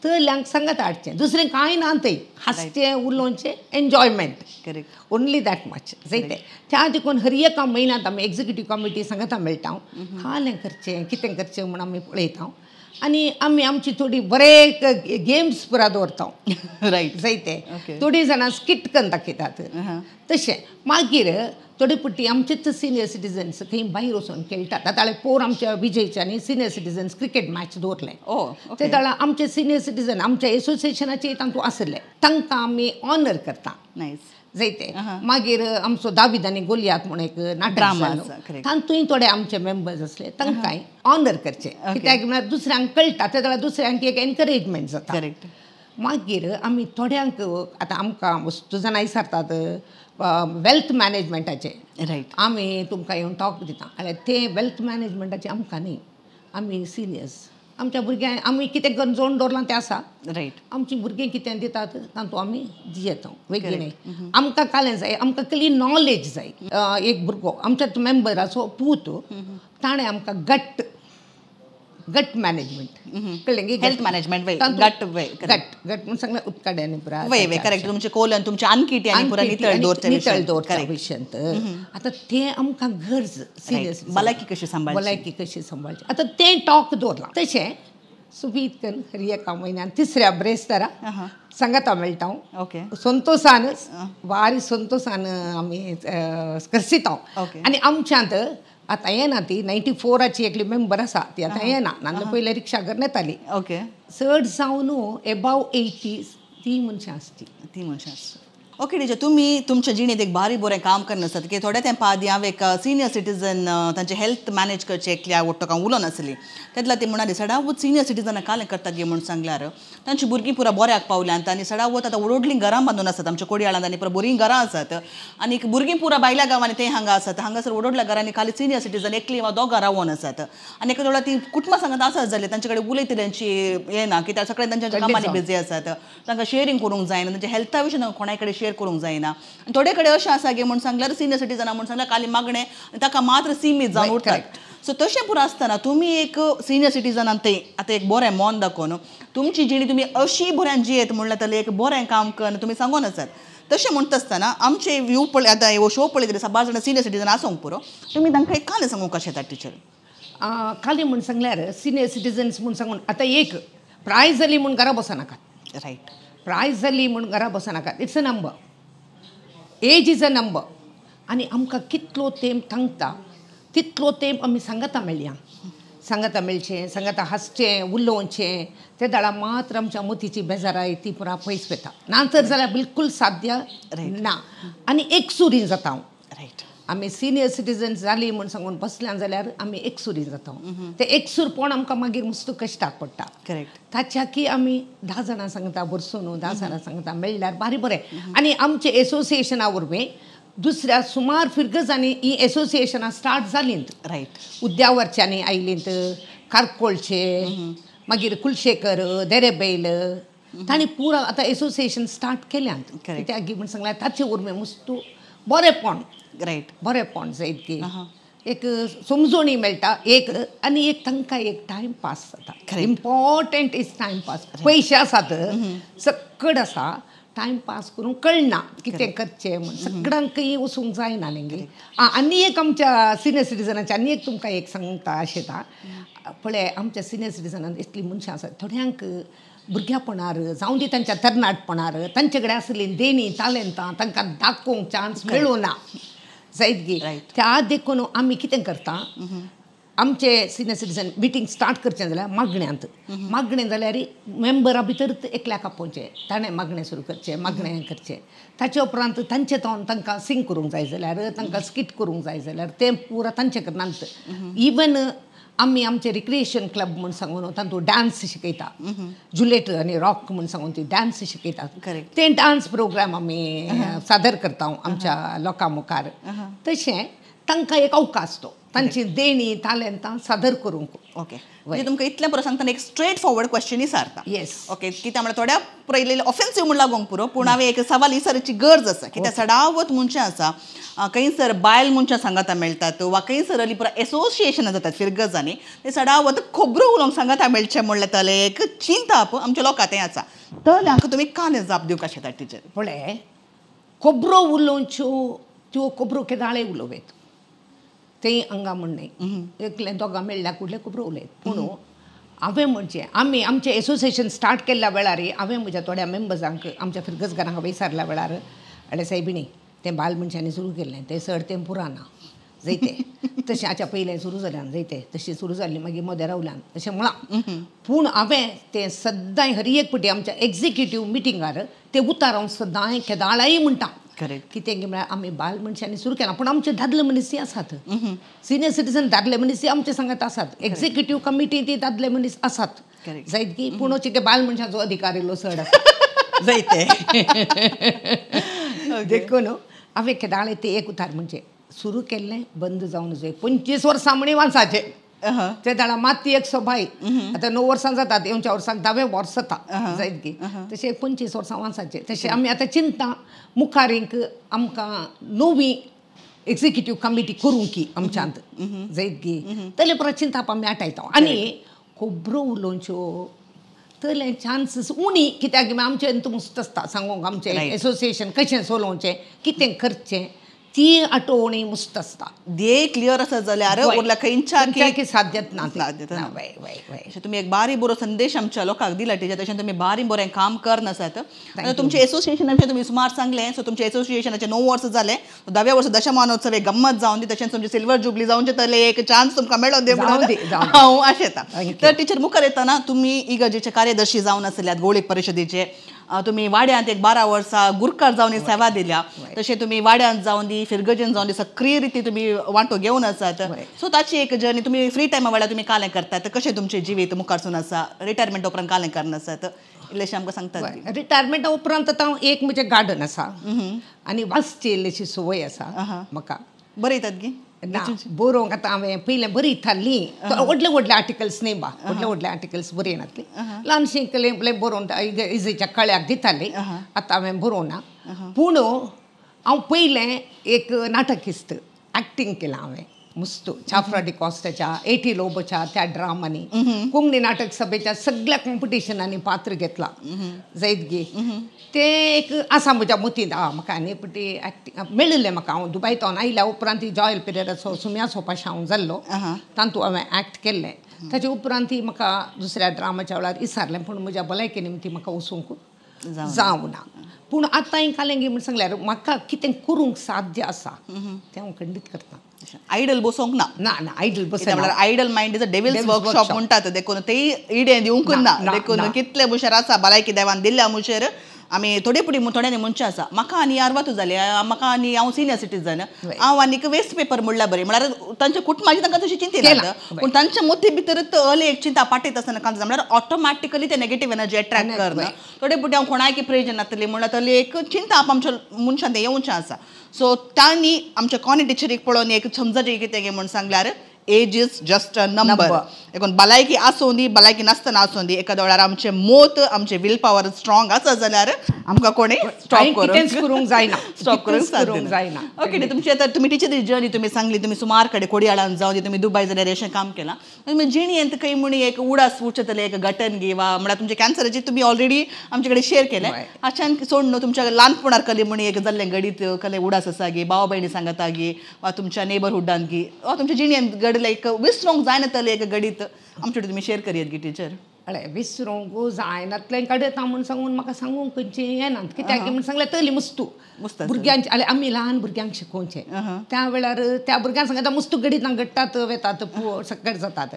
[SPEAKER 2] तल्यांक सांगत हाडचें दुसरें कांय ना थंय हांसचें उलोवचें enjoyment correct only that much जायतें. त्या देखून हर एका म्हयन्यांत आमी एग्जिक्युटीव कमिटी सांगता मेळटा हालें करचें कितें करचें म्हूण आमी पळयता आनी आमी आमची थोडी बरे गेम्स पुरा दवरता
[SPEAKER 1] रायट
[SPEAKER 2] जायते. थोडीं जाणां स्किट करून दाखयतात तशें. मागीर थोडी पुट्टी आमचेच सिनियर सिटीजन्स खंय भायर वचून खेळटात. आतां पोर आमच्या विजयच्यांनी सिनियर सिटीजन्स क्रिकेट मॅच दवरलें. ते जाल्यार आमचे सिनियर सिटीजन आमच्या एसोसिएशनाचे तातूंत आसले तांकां आमी ऑनर करता जायते. मागीर आमचो दावीद आनी गोलियात म्हूण एक नाटक तातूंय थोडे आमचे मेंबर्स असले तांकांय ऑनर करचे कित्याक म्हळ्यार दुसऱ्यांक कळटा ते जाल्यार दुसऱ्यांक एक एनकरेजमेंट जाता. मागीर आमी थोड्यांक आतां आमकां वस्तू जाणां विचारतात वेल्थ मॅनेजमेंटाचे रायट आमी तुमकां येवन टॉक दिता जाल्यार ते वेल्थ मॅनेजमेंटाचे आमकां न्ही आमी सिनियर्स आमच्या भुरग्यांक आमी कितें करून जोडून दवरलां तें आसा रायट. आमची भुरगीं कितें दितात तातूंत आमी जियेता वेगळें. आमकां कालें जाय आमकां कसली नॉलेज जाय. एक भुरगो आमच्या मेंबराचो पूत ताणें आमकां गट मॅनेजमेंट कळ्ळें
[SPEAKER 1] हेल्थ मॅनेजमेंट
[SPEAKER 2] गट म्हणून सांगलें उदकाड्यांनी पुरा
[SPEAKER 1] करेक्ट तुमचे कोलन तुमचे आनकिटी आनी पुरा नितळ
[SPEAKER 2] दवरता विशंत. आतां तें आमकां गरज सिरियस
[SPEAKER 1] भलायकी कशी
[SPEAKER 2] सांबाळची आतां तें टॉक दवरलां. तशें सुबीत करून हर एका म्हयन्यान 3ऱ्या ब्रेस्तारा सांगता मेळटा ओके संतोशान वारी संतोशान आमी करसिता. आनी आमच्यांत आतां येना ती 94ची एकली मेंबर आसा ती आतां येना नाजाल्यार पयलीं रिक्षा करून येताली. ओके चड जावन एबाव 80 ती मनशां आसची. ओके टिचर तुमी तुमच्या जिणेंत एक बारी बरें काम करन आसात की थोड्या तेंपा आदीं हांव एक सिनियर सिटीजन तांचे हेल्थ मॅनेज करचे एकल्या वट्टोकां उलोवन आसली तेतला ती म्हणा सडावत सिनियर सिटीजनां कालें करतात गे म्हणून सांगल्यार तांची भुरगीं पुरा बऱ्याक पावल्यांत आनी सडावत आतां व्हडलीं घरां बांदून आसात आमच्या कोडयाळांत आनी पुरा बरीं घरां आसात आनी भुरगीं पुरा भायल्या गांवांनी ते हांगा आसात हांगासर व्हडल्या घरांनी खाली सिनियर सिटीजन एकली वा दोगां रावून आसात आनी एका ती कुटुंबां सांगत आसात जाल्यार तांचे कडेन उलयतली तांची येना कित्याक सगळे तांच्या कामांनी बिजी आसात तांकां शेअरिंग करूंक जायना तांच्या हेल्था विशीं तांकां कोणाय कडेन शेअर करूंक जायना. थोडे कडेन अशें आसा गे म्हूण सांगल्यार सिनियर सिटीजनां म्हूण सांगल्यार खाली मागणें ताका मात्र सीमीत जावन उरतात. सो तशें पुरो आसतना तुमी एक सिनियर सिटीजनान थंय आतां एक बरें मोन दाखोवन तुमची जिणी तुमी अशी बऱ्यान जियेत म्हणल्यार जाल्यार एक बरें काम करून तुमी सांगून आसात. तशें म्हणटा आसतना आमचे व्यू पळय आतां हो शो पळयतरी साबार जाणां सिनियर सिटीजन आसूंक पुरो तुमी तांकां एक काले सांगूंक कशें येता टिचर. काले म्हूण सांगल्यार सिनियर सिटीजन्स म्हूण सांगून आतां एक प्रायज जाली म्हूण घरा बसनाकात रायट प्रायज जाली म्हूण घरा बसनाकात it's a number age is a number आनी आमकां कितलो तेंप थांगता तितलो तेंप आमी सांगता मेळचें सांगता हांसचें उलोवचें ते दाळा मात्र आमच्या मतीची बेजाराय ती पुरा पयस वता नातर जाल्यार बिलकूल साध्य ना आनी एकसुरी जाता हांव रायट. आमी सिनियर सिटीजन्स जाली म्हूण सांगून बसल्यां जाल्यार आमी एकसुरी जाता ते एकसूरपण आमकां मागीर मस्त कश्टाक पडटा करेक्ट. ताच्या की आमी 10 जाणां सांगता बरसून 10 जाणां सांगता मेळ्ळ्यार बारी बरें. आनी आमचे एसोसिएशना वरवीं दुसऱ्या सुमार फिरगजांनी ही एसोसिएशनां स्टार्ट जालींत रायट. उद्यावरच्यांनी आयलींत कारकोळचे मागीर कुलशेकर देरेबैल तांणी पुरा आतां एसोसिएशन स्टार्ट केल्यांत कित्याक म्हूण सांगल्यार ताचे वरवीं मस्त बरेंपण रायट बरेंपण जायत की एक समजोणी मेळटा एक आनी एक तांकां एक टायम पास जाता. Important is time pass. पयशे आसात सकड आसा टायम पास करून कळना कितें करचें म्हण सगळ्यांकय वचूंक जायना न्ही. आनी एक आमच्या सिनियर सिटीजनाचे आनी एक तुमकां एक सांगता आशेता पळय आमच्या सिनियर सिटीजनान इतली मनशां आसात थोड्यांक भुरग्यापणार जावं दी तांच्या तरणाटपणार तांचे कडेन आसली देणी तालेंतां तांकां दाखोवंक चान्स मेळूना जायत गे. त्या देखून आमी कितें करता आमचे सिनियर सिटीजन मिटींग स्टार्ट करचें जाल्यार मागणें जाल्यार मेंबरा भितरच एकल्याक आपोवचें ताणें मागणें सुरू करचें मागणें करचें. ताचे उपरांत तांचे तोंड तांकां सिंग करूंक जाय जाल्यार तांकां स्किट करूंक जाय जाल्यार तें पुरा तांचे कडल्यान इवन आमी आमचे रिक्रिएशन क्लब म्हूण सांगून तातूंत डान्स शिकयता जुलेट आनी रॉक म्हूण सांगून ती डान्स शिकयतात ते डान्स प्रोग्राम आमी सादर करता आमच्या लोकां मुखार. तशें तांकां एक अवकाश तो तांची देणी तालेंतां सादर करूंक.
[SPEAKER 1] ओके म्हणजे तुमकां इतलें बरो सांगता एक स्ट्रेट फॉरवर्ड क्वेश्चन विचारता.
[SPEAKER 2] येस
[SPEAKER 1] ओके कित्याक म्हळ्यार थोड्या पळयलेले ऑफेन्सिव्ह म्हूण लागोंक पुरो पूण हांवें एक सवाल विचारची गरज आसा कित्याक सडावत मनशां आसा खंयसर बायल मनशां सांगाता मेळटात वा खंयसर अली पुरा एसोसिएशनां जातात फिरगजांनी ते सडावत खबरो उलोवंक सांगाता मेळचें म्हणलें जाल्यार एक चिंता आमच्या लोकां तें आसा तर तुमी काले जाप दिवंक शकतात टिचर.
[SPEAKER 2] पळय खबरो उलोवच्यो त्यो खबरो केदाळे उलोवेत ते हांगा म्हण न्ही एकले दोगां मेळ्ळ्या कुठले खबरो उलयत पूण हांवें म्हणजे आमी आमचें एसोसिएशन स्टार्ट केल्ल्या वेळार हांवें म्हज्या थोड्या मेंबर्सांक आमच्या फिरगजगारांक विचारल्या वेळार अडे सायबिणी तें बायल मनशांनी सुरू केल्लें तें चड तें पुराना जायते तशें हाच्या पयलें सुरू जाल्यान जायते तशी सुरू जाल्ली मागीर मोदें रावल्यान तशें म्हळां पूण हांवें तें सद्दां हर एक फावटी आमच्या एग्जिक्युटीव मिटिंगार तें उतार हांव सद्दां केदाळाय म्हणटा कितें म्हळ्यार आमी बायल मनशांनी सुरू केलां पूण आमचे दादले मनीसय आसात सिनियर सिटीजन दादले मनीसय आमचे सांगात आसात एग्जिक्युटीव कमिटी ती दादले मनीस आसात जायत की पूण ते बायल मनशांचो अधिकार इल्लो चड आसा जायते देखून हांवें केदाळे ते एक उतार म्हणजे सुरू केल्लें बंद जावन जाय 25 वर्सां म्हणी वांसाचे ते दाळा माती एक सभाय आतां 9 वर्सां जातात येवच्या वर्साक 10वें वर्स जाता जायत की तशें 25 वर्सां वांसाचे तशें आमी आतां चिंता मुखारीक आमकां नवी एग्जिक्युटीव कमिटी करूंक की आमच्यांत जायत की तले परत चिंता आमी आटायता आनी खबरो उलोवच्यो तले चान्सीस उणी कित्याक आमचें तुमस्त आसता सांगूंक आमचें एसोसिएशन कशें चलोवचें कितें करचें ती आठवणी मुस्त आसता
[SPEAKER 1] ध्येय क्लियर आसा जाल्यार उरल्या खंयच्या
[SPEAKER 2] साध्यत ना
[SPEAKER 1] तुम्ही एक बारी बरो संदेश आमच्या लोकांक दिला टिचर तशें तुमी बारी बरें काम करनासात. तुमचे एसोसिएशनाचे तुमी सुमार सांगलें सो तुमच्या एसोसिएशनाचे 9 वर्स जाले 10व्या वर्स दशमानोत्सव एक गम्मत जावन दी तशेंच तुमची सिल्वर जुबली जावंचे तले एक चान्स तुमकां मेळोन दे हांव आशेता. तर टिचर मुखार येताना तुमी इगर्जेचे कार्यदर्शी जावन आसल्यात गोळीक परिशदेचे तुम्ही वाड्यांत एक 12 वर्सां गुरकार जावन सेवा दिल्या तशें तुमी वाड्यांत जावन दी फिरगजेन जावन दी सक्रीय रिती तुमी वांटो घेवन आसात. सो ताची एक जर्नी तुमी फ्री टायमा वेळार तुमी कालें करतात कशें तुमचें जिवीत मुखारसून आसा रिटायरमेंट उपरांत कालें करनासात इल्लेशें आमकां सांगतात.
[SPEAKER 2] रिटायरमेंटा उपरांत आतां एक म्हजें गार्डन आसा आनी वाचची इल्लीशी संवय आसा म्हाका
[SPEAKER 1] बरयतात गी
[SPEAKER 2] ना बरोवंक आतां हांवें पयलें बरयतालीं व्हडले व्हडले आर्टिकल्स न्ही बा व्हडले व्हडले आर्टिकल्स बरयनातलीं ल्हानशीं केलें बरोवन इजेच्या कळ्याक दितालीं आतां हांवें बरोवना पूण हांव पयलें एक नाटकिस्त एक्टींग केलां हांवें मुस्तू छाफ्रा डिकॉस्टाच्या 80 लोबच्या त्या ड्रामांनी कोंकणी नाटक सभेच्या सगळ्या कॉम्पिटिशनांनी पात्र घेतला जायत गे ते एक आसा म्हज्या मतींत म्हाका आनी पटी एक्टींग मेळिल्लें म्हाका हांव दुबयतावन आयल्या उपरांत जॉयल पिरियडाचो सुम्या सोपाशी हांव जाल्लो तातूंत हांवें एक्ट केल्लें ताचे उपरांत म्हाका दुसऱ्या ड्रामाच्या वेळार विचारलें पूण म्हज्या भलायके निमती म्हाका वचूंक जावना पूण आतां कालेंगी म्हण सांगल्यार म्हाका कितें करूंक साध्य आसा तें हांव खंडीत करता.
[SPEAKER 1] आयडल बसोंक ना
[SPEAKER 2] ना ना आयडल बसोंक
[SPEAKER 1] idle mind is a devil's workshop म्हणटात देखून तेय इडें दिवंक ना देखून कितले मुशेर आसा भलायकी देवान दिल्ल्या मुशेर आमी थोडे फुडें थोड्यांनी मनशां आसा म्हाका आनी 60 जाले म्हाका आनी हांव सिनियर सिटीजन हांव आनीक वेस्ट पेपर म्हणल्यार बरें म्हळ्यार तांचे कुटुंबाची तांकां तशी चिंता ना पूण तांच्या मती भितर अली एक चिंता पाटयत आसतना काम म्हळ्यार ऑटोमॅटिकली ते नेगेटीव एनर्जी एट्रॅक्ट करना थोडे फुडें हांव कोणायकी प्रेज नातली म्हणल्यार तली एक चिंता आमच्या मनशान तें येवचें आसा. सो तांणी आमच्या कॉनी टिचरीक पळोवन एक समजचे कितें गे म्हण सांगल्यार age is just a number. देखून भलायकी आसूं दी भलायकी नासतना आसूं दी एखाद्या वेळार आमचे मोत आमचे विल पॉवर स्ट्रॉंग आसा जाल्यार आमकां कोणी स्टॉप
[SPEAKER 2] करूंक जायना.
[SPEAKER 1] स्टॉप करूंक
[SPEAKER 2] जायना.
[SPEAKER 1] ओके. तुमची आतां तुमी टिचरी जर्नी तुमी सांगली तुमी सुमार कडेन कोडयाळान जावं दी तुमी दुबय जाल्यार अशें काम केलां. तुमी जिणेंत खंय म्हणी एक उडास उरचेतले एक घटन गी वा म्हणल्यार तुमच्या कॅन्सराची तुमी ऑलरेडी आमचे कडेन शेअर केलें. अचानक सोड न्हू तुमच्या ल्हानपणार कले म्हणी एक जाल्लें घडीत कले उडास आसा गी भावा भयणी सांगता गी वा तुमच्या नेबरहुडान गी वा तुमच्या जिणेंत घडलें एक विसरूंक जायनातलें एक घडीत आमचे कडेन तुमी शेअर करियत गी टिचर.
[SPEAKER 2] अळे विसरूंक जायनातलें कडेता म्हूण सांगून म्हाका सांगूंक खंयचें येना कित्याक म्हूण सांगलें तली मुस्तू भुरग्यांचे आले आमी ल्हान भुरग्यांक शिकोवचें त्या वेळार त्या भुरग्यांक सांगता मुस्तू घडीत घडटात वेतात सकट जातात.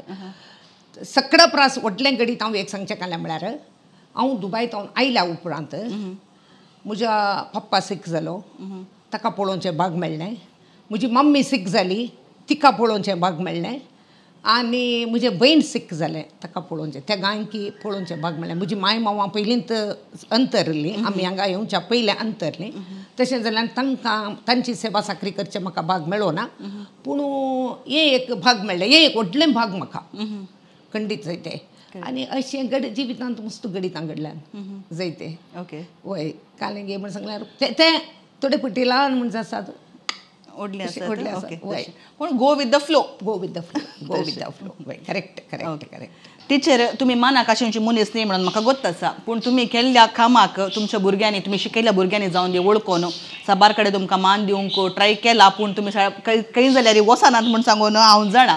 [SPEAKER 2] सकड प्रास व्हडलें घडीत हांव एक सांगचें कांय म्हळ्यार हांव दुबयतावन आयल्या उपरांत म्हज्या पप्पा सीक जालो ताका पळोवचें भाग मेळ्ळें. म्हजी मम्मी सीक जाली तिका पळोवचें भाग मेळ्ळें. आनी म्हजे भयण सीक जालें ताका पळोवचें त्या गांयकी पळोवचें भाग मेळ्ळें. म्हजी माय मांवां पयलींच अंतरलीं आमी हांगा येवच्या पयलें अंतरलीं. तशें जाल्यार तांकां तांची सेवा साकरी करचें म्हाका भाग मेळो ना. पूण हे एक भाग मेळ्ळें हे एक व्हडलें भाग म्हाका खंडीत जायते. आनी अशें जिवितांत मस्त घडीत घडल्यान जायते.
[SPEAKER 1] ओके.
[SPEAKER 2] वय कालें गे म्हण सांगल्यार ते थोडे पटी ल्हान म्हणजे आसात
[SPEAKER 1] व्हडले आसात. पूण go with the flow.
[SPEAKER 2] Correct correct correct.
[SPEAKER 1] Teacher तुमी मानाक अशेंची मनीस न्ही म्हणून म्हाका गोत आसा पूण तुमी केल्ल्या कामाक तुमच्या भुरग्यांनी तुमी शिकयल्या भुरग्यांनी जावन दी वळखून साबार कडेन तुमकां मान दिवंक ट्राय केला पूण तुमी खंय जाल्यार वचनात म्हूण सांगून हांव जाणा.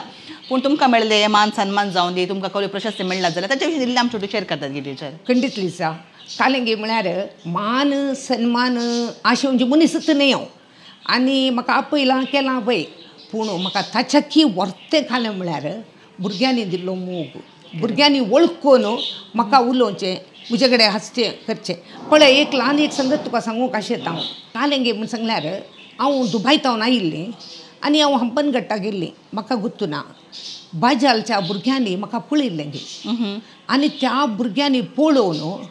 [SPEAKER 1] पूण तुमकां मेळ्ळें मान सन्मान जावन दी तुमकां कसली प्रशस्ती मेळ्ळा जाल्यार ताच्या विशीं दिल्ली आमचे शेअर करतात गी टिचर.
[SPEAKER 2] खंडीतली आसा कालें गे म्हळ्यार मान सन्मान अशें मनीसच न्ही हांव आनी म्हाका आपयलां केलां पळय पूण म्हाका ताच्याकी वर्तें खालें म्हळ्यार भुरग्यांनी दिल्लो मोग भुरग्यांनी वळखून म्हाका उलोवचें म्हजे कडेन हांसचें करचें. पळय एक ल्हान एक संगत तुका सांगूंक आशेता हांव कालें गे म्हण सांगल्यार हांव दुबयतावन आयिल्लें आनी हांव हंपनघट्टा गेल्लीं म्हाका गुर्तू ना. बाजालच्या भुरग्यांनी म्हाका पळयल्लें गे आनी त्या भुरग्यांनी पळोवन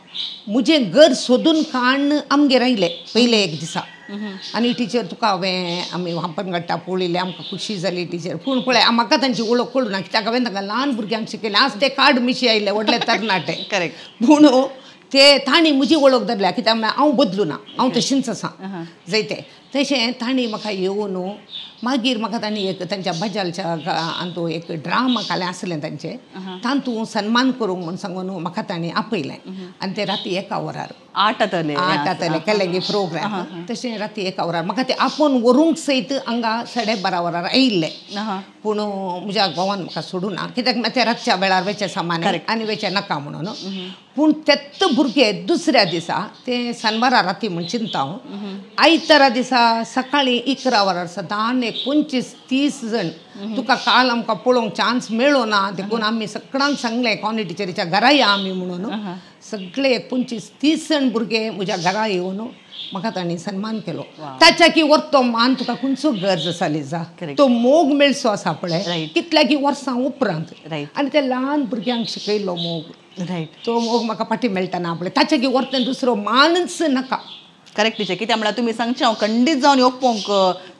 [SPEAKER 2] म्हजें घर सोदून काडून आमगेर आयलें पयले एक दिसा. आनी टिचर तुका हांवें आमी हंपनघट्टा पळयलें आमकां खुशी जाली टिचर. पूण पळय म्हाका तांची वळख कळूं ना कित्याक हांवें तांकां ल्हान भुरग्यांक शिकयलें आज ते कार्ड मिशी आयले व्हडले तरणाटे.
[SPEAKER 1] करेक्ट.
[SPEAKER 2] पूण ते तांणी म्हजी वळख धरल्या कित्याक हांव बदलू ना हांव तशींच आसा जायते. तशें तांणी म्हाका येवन मागीर म्हाका तांणी एक तांच्या बाजालच्या हातूंत एक ड्रामा कालें आसलें तांचें तातूंत सन्मान करूंक म्हूण सांगून म्हाका तांणी आपयलें. आनी ते राती 1 वरार 8 केलें गे प्रोग्राम. तशें राती 1 वरार म्हाका ते आपोवन व्हरूंक सयत हांगा 12:30 वरार आयिल्लें. पूण म्हज्या घोवान म्हाका सोडूं ना कित्याक ते रातच्या वेळार वेचें सामान आनी वेचें नाका म्हणून. पूण तेच भुरगे दुसऱ्या दिसा ते शेनवारा राती म्हण चिंता हांव आयतारा दिसा सकाळीं 11 वरार सदां 25-30 जण तुका काल आमकां पळोवंक चान्स मेळ्ळो ना देखून आमी सगळ्यांक सांगलें कॉनी टिचरीच्या घरा या आमी म्हणून. सगळे 25-30 जण भुरगे म्हज्या घरा येवन म्हाका तांणी सन्मान केलो. ताच्या की व्हरतो मान तुका खंयचो गरज आसा लिजा तो मोग मेळचो आसा पळय कितल्या की वर्सां उपरांत आनी ते ल्हान भुरग्यांक शिकयल्लो मोग तो मोग म्हाका फाटीं मेळटना पळय ताच्या की व्हरतें दुसरो मानच नाका.
[SPEAKER 1] करेक्ट टिचर कित्याक म्हळ्यार तुमी सांगचें हांव खंडीत जावन येवंक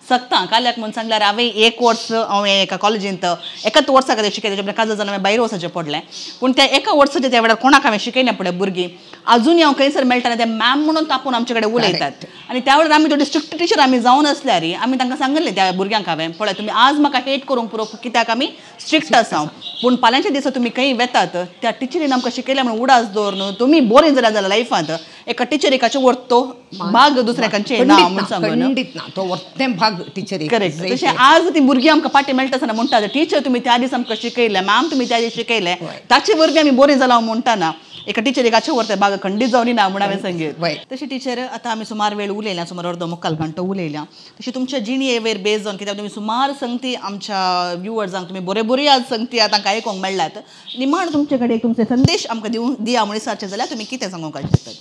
[SPEAKER 1] सकता काल्याक म्हूण सांगल्यार हांवें 1 वर्स हांवें एका कॉलेजींत 1 वर्सा खातीर शिकयलें तेच्या काजो जावन हांवें भायर वचचें पडलें. पूण त्या 1 वर्साच्या त्या वेळार कोणाक हांवें शिकयलें पळय भुरगीं अजूनय हांव खंयसर मेळटना ते मॅम म्हणून तापोवन आमचे कडेन उलयतात. आनी त्या वेळार आमी थोडी स्ट्रिक्ट टिचर आमी जावन आसल्यार आमी तांकां सांगलें त्या भुरग्यांक हांवें पळय तुमी आज म्हाका हेट करूंक पुरो कित्याक आमी स्ट्रिक्ट आसा. पूण फाल्यांच्या दिसा तुमी खंय वेतात त्या टिचरीन आमकां शिकयलें म्हणून उडास दवरून तुमी बोरींग जाल्यार लायफांत एका टिचरीकाचो व्हरतो भाग दुसऱ्याकांचे ना म्हणून सांगून
[SPEAKER 2] खंडीत ना तो व्हरतें भाग टिचरी.
[SPEAKER 1] करेक्ट. तशें आज ती भुरगीं आमकां फाटीं मेळटा आसतना म्हणटात टिचर तुमी त्या दीस आमकां शिकयलें मॅम तुमी त्या दीस शिकयलें ताचे भुरगीं आमी बोरीं जालां म्हणटाना एका टिचरीकाचे व्हरते भाग खंडीत जावनी ना म्हूण हांवें सांगितलें. तशी टिचर आतां आमी सुमार वेळ उलयल्या सुमार अर्दो मुक्काल घंटो उलयल्या तशी तुमच्या जिणेवेर बेज जावन कित्याक तुमी सुमार संगती आमच्या व्ह्युअर्सांक तुमी बऱ्यो आज संगती तांकां आयकोंक मेळ्ळ्यात. निमाण तुमचे कडेन तुमचे संदेश आमकां दिया म्हणून विचारचें जाल्यार तुमी कितें सांगूंक शकतात?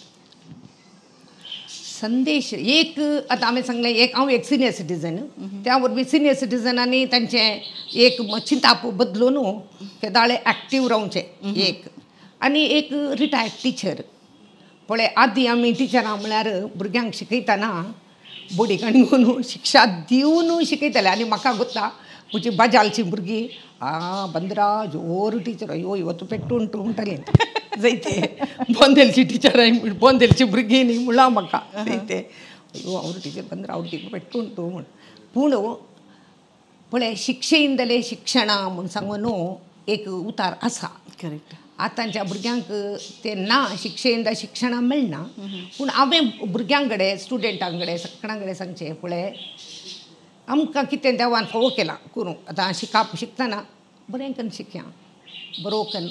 [SPEAKER 2] संदेश एक आतां हांवें सांगलें एक हांव एक सिनियर सिटीजन त्या वरवीं सिनियर सिटीजनांनी तांचें एक चिंताप बदलून केदाळे एक्टीव रावचें एक आनी एक रिटायर्ड टिचर पळय आदीं आमी टिचरां म्हळ्यार भुरग्यांक शिकयतना बडी काणून शिक्षा दिवन शिकयताले आनी म्हाका गुत्ता मुजी बाजालची भुरगीं बंदरा जोर टिचर अयो इवत्तू पेट्टू उंटू म्हणटालीं जायते बोंदेलची टिचर बोंदेलची भुरगीं न्ही म्हणला म्हाका जायते अयो ಅವ್ರ ಟಿಚರ್ ಬಂದ್ರೆ ಅವ್ರ ಟಿಚರ್ ಪೆಟ್ಟು ಉಂಟು पूण पळय शिक्षेंदले शिक्षण म्हूण सांगून एक उतार आसा
[SPEAKER 1] करेक्ट
[SPEAKER 2] आतांच्या भुरग्यांक ते ना शिक्षेंद शिक्षण मेळना पूण हांवें भुरग्यां कडेन स्टुडंटां कडेन सगळ्यां कडेन सांगचें पळय आमकां कितें देवान फोव केलां करूं आतां शिकतना बरें करून शिकया बरो करून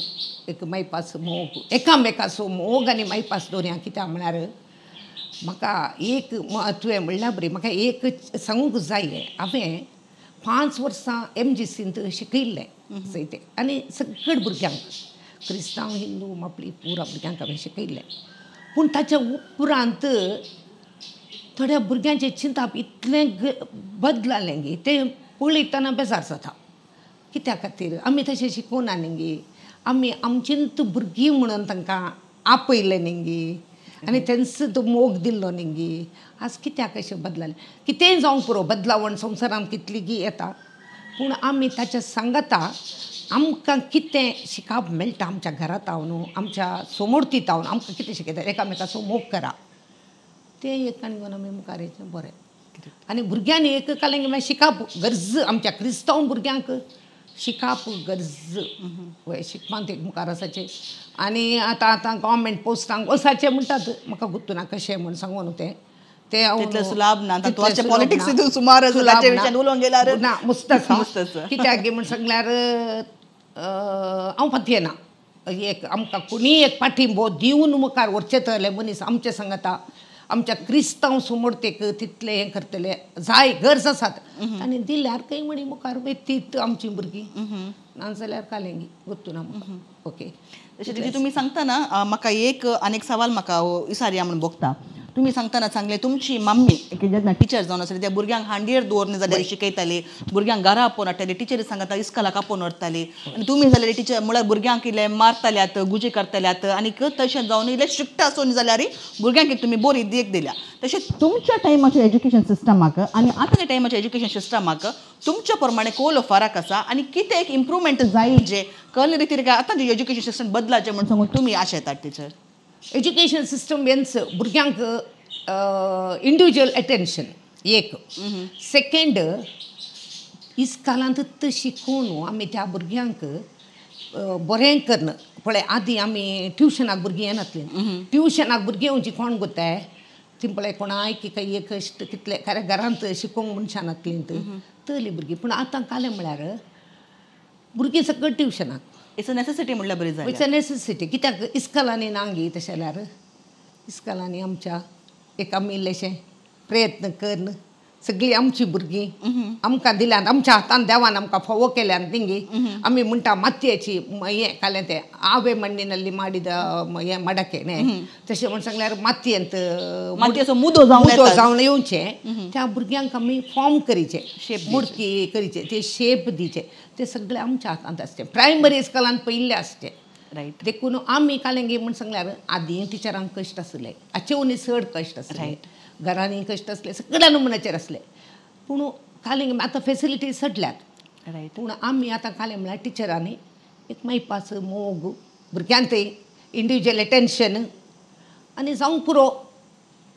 [SPEAKER 2] एक मैपास मोग एकामेकाचो मोग आनी मैपास दवरया कित्याक म्हळ्यार म्हाका एक तुवें म्हणल्यार बरी म्हाका एक सांगूंक जाय हांवें 5 वर्सां MGCंत शिकयल्लें जायते आनी सगळ्या भुरग्यांक क्रिस्तांव हिंदू आपली पुरा भुरग्यांक हांवें शिकयल्लें पूण ताच्या उपरांत थोड्या भुरग्यांचें चिंतप इतलें बदललें गे तें पळयतना बेजार जाता कित्या खातीर आमी तशें शिकोवना न्ही गे आमी आमचींच भुरगीं म्हणून तांकां आपयलें न्ही गे आनी तेंचो तो मोग दिल्लो न्ही गे आज कित्याक अशें बदललें कितेंय जावंक पुरो बदलावण संवसारांत कितली गी येता पूण आमी ताच्या सांगता आमकां कितें शिकप मेळटा आमच्या घरांत न्हू आमच्या समोरतीत आमकां कितें शिकयता एकामेकाचो मोग करा तें एक घेवन आमी मुखार येचें बरें आनी भुरग्यांनी एक कालें मागीर शिकप गरज आमच्या क्रिस्तांव भुरग्यांक शिकप गरज वय शिकपांत एक मुखार आसाचें आनी आतां गव्हर्मेंट पोस्टांक वसाचें म्हणटात म्हाका गुर्तू ना कशें म्हूण सांगून तें
[SPEAKER 1] तितलें सुलाभ ना पॉलिटिक्स सुमार ताचे विशयान उलोवंक गेल्यार
[SPEAKER 2] ना मुस्तच कित्याक गे म्हण सांगल्यार हांव पातये ना एक आमकां कोणी एक पाठिंबो दिवन मुखार व्हरचें तरले मनीस आमचे सांगता आमच्या क्रिस्तांव समोरतेक तितलें हें करतले जाय गरज आसात आनी दिल्यार खंय म्हणी मुखार वेतीत आमची भुरगीं नाजाल्यार कालेंगी गुर्तू ना म्हाका ओके
[SPEAKER 1] तशें दिदी तुमी सांगतना म्हाका एक आनीक सवाल म्हाका विचारया म्हूण बगता तुमी सांगतना सांगले तुमची मम्मी जेन्ना टिचर जावन आसली त्या भुरग्यांक हांडयेर दवरना जाल्यार शिकयताली भुरग्यांक घरा आपोवन हाडटाली टिचरी सांगता इस्कॉलाक आपोवन व्हरताली आनी तुमी जाल्यार टिचर म्हळ्यार भुरग्यांक इल्लें मारताल्यात गुजी करताल्यात आनीक तशें जावन इल्लें स्ट्रिक्ट आसून जाल्यार भुरग्यांक तुमी बरी देख दिल्या तशें तुमच्या टायमाच्या एज्युकेशन सिस्टमाक आनी आतांच्या टायमाच्या एज्युकेशन सिस्टमाक तुमच्या प्रमाणे कोलो फरक आसा आनी कितें एक इम्प्रुवमेंट जायचे कळ्ळे रितीन आतांचें एज्युकेशन सिस्टम बदलाचें म्हूण सांगून तुमी आशा येतात टिचर
[SPEAKER 2] एज्युकेशन सिस्टम मेन्स भुरग्यांक इंडिविज्युअल अटेन्शन एक सेकंड इस्कालांत शिकून आमी त्या भुरग्यांक बरें करन पळय आदीं आमी ट्युशनाक भुरगीं येनासलीं ट्युशनाक भुरगीं येवची कोण कोत्ताय ती पळय कोणाय की काही एक कितले खऱ्या घरांत शिकोवंक मनशां नासलीं तली भुरगीं पूण आतां कालें म्हळ्यार भुरगीं सकट ट्युशनाक
[SPEAKER 1] इट्स अ नेसेसिटी म्हणल्यार बरी जाली
[SPEAKER 2] इट्स अ नेसेसिटी कित्याक इस्कॉलांनी ना गे तशें जाल्यार इस्कॉलांनी आमच्या एक आमी इल्लेशें प्रयत्न करन सगळीं आमची भुरगीं आमकां दिल्यान आमच्या हातान देवान आमकां फोव केल्यान तिंगी आमी म्हणटा मातयेची हें कालें तें आवे मण्ಣಿನಲ್ಲಿ ಮಾಡಿದ हें मडके न्ही तशें म्हण सांगल्यार मातयेचो
[SPEAKER 1] मुदो
[SPEAKER 2] जावन येवचें त्या भुरग्यांक आमी फॉर्म करीचे मुडकी करीचे ते शेप दिवचे ते सगळें आमच्या हातांत आसचें प्रायमरी इस्कॉलांत पयिल्लें आसचें
[SPEAKER 1] रायट
[SPEAKER 2] देखून आमी कालें गे म्हण सांगल्यार आदीं टिचरांक कश्ट आसले हाचेवनी चड कश्ट आसले घरांनी कश्ट आसले सगळ्या नमुन्याचेर आसले पूण कालें आतां फेसिलिटीज सडल्यात
[SPEAKER 1] रायट
[SPEAKER 2] पूण आमी आतां कालें म्हळ्यार टिचरांनी एक मैपास मोग भुरग्यांक इंडिविज्युअल अटेन्शन आनी जावंक पुरो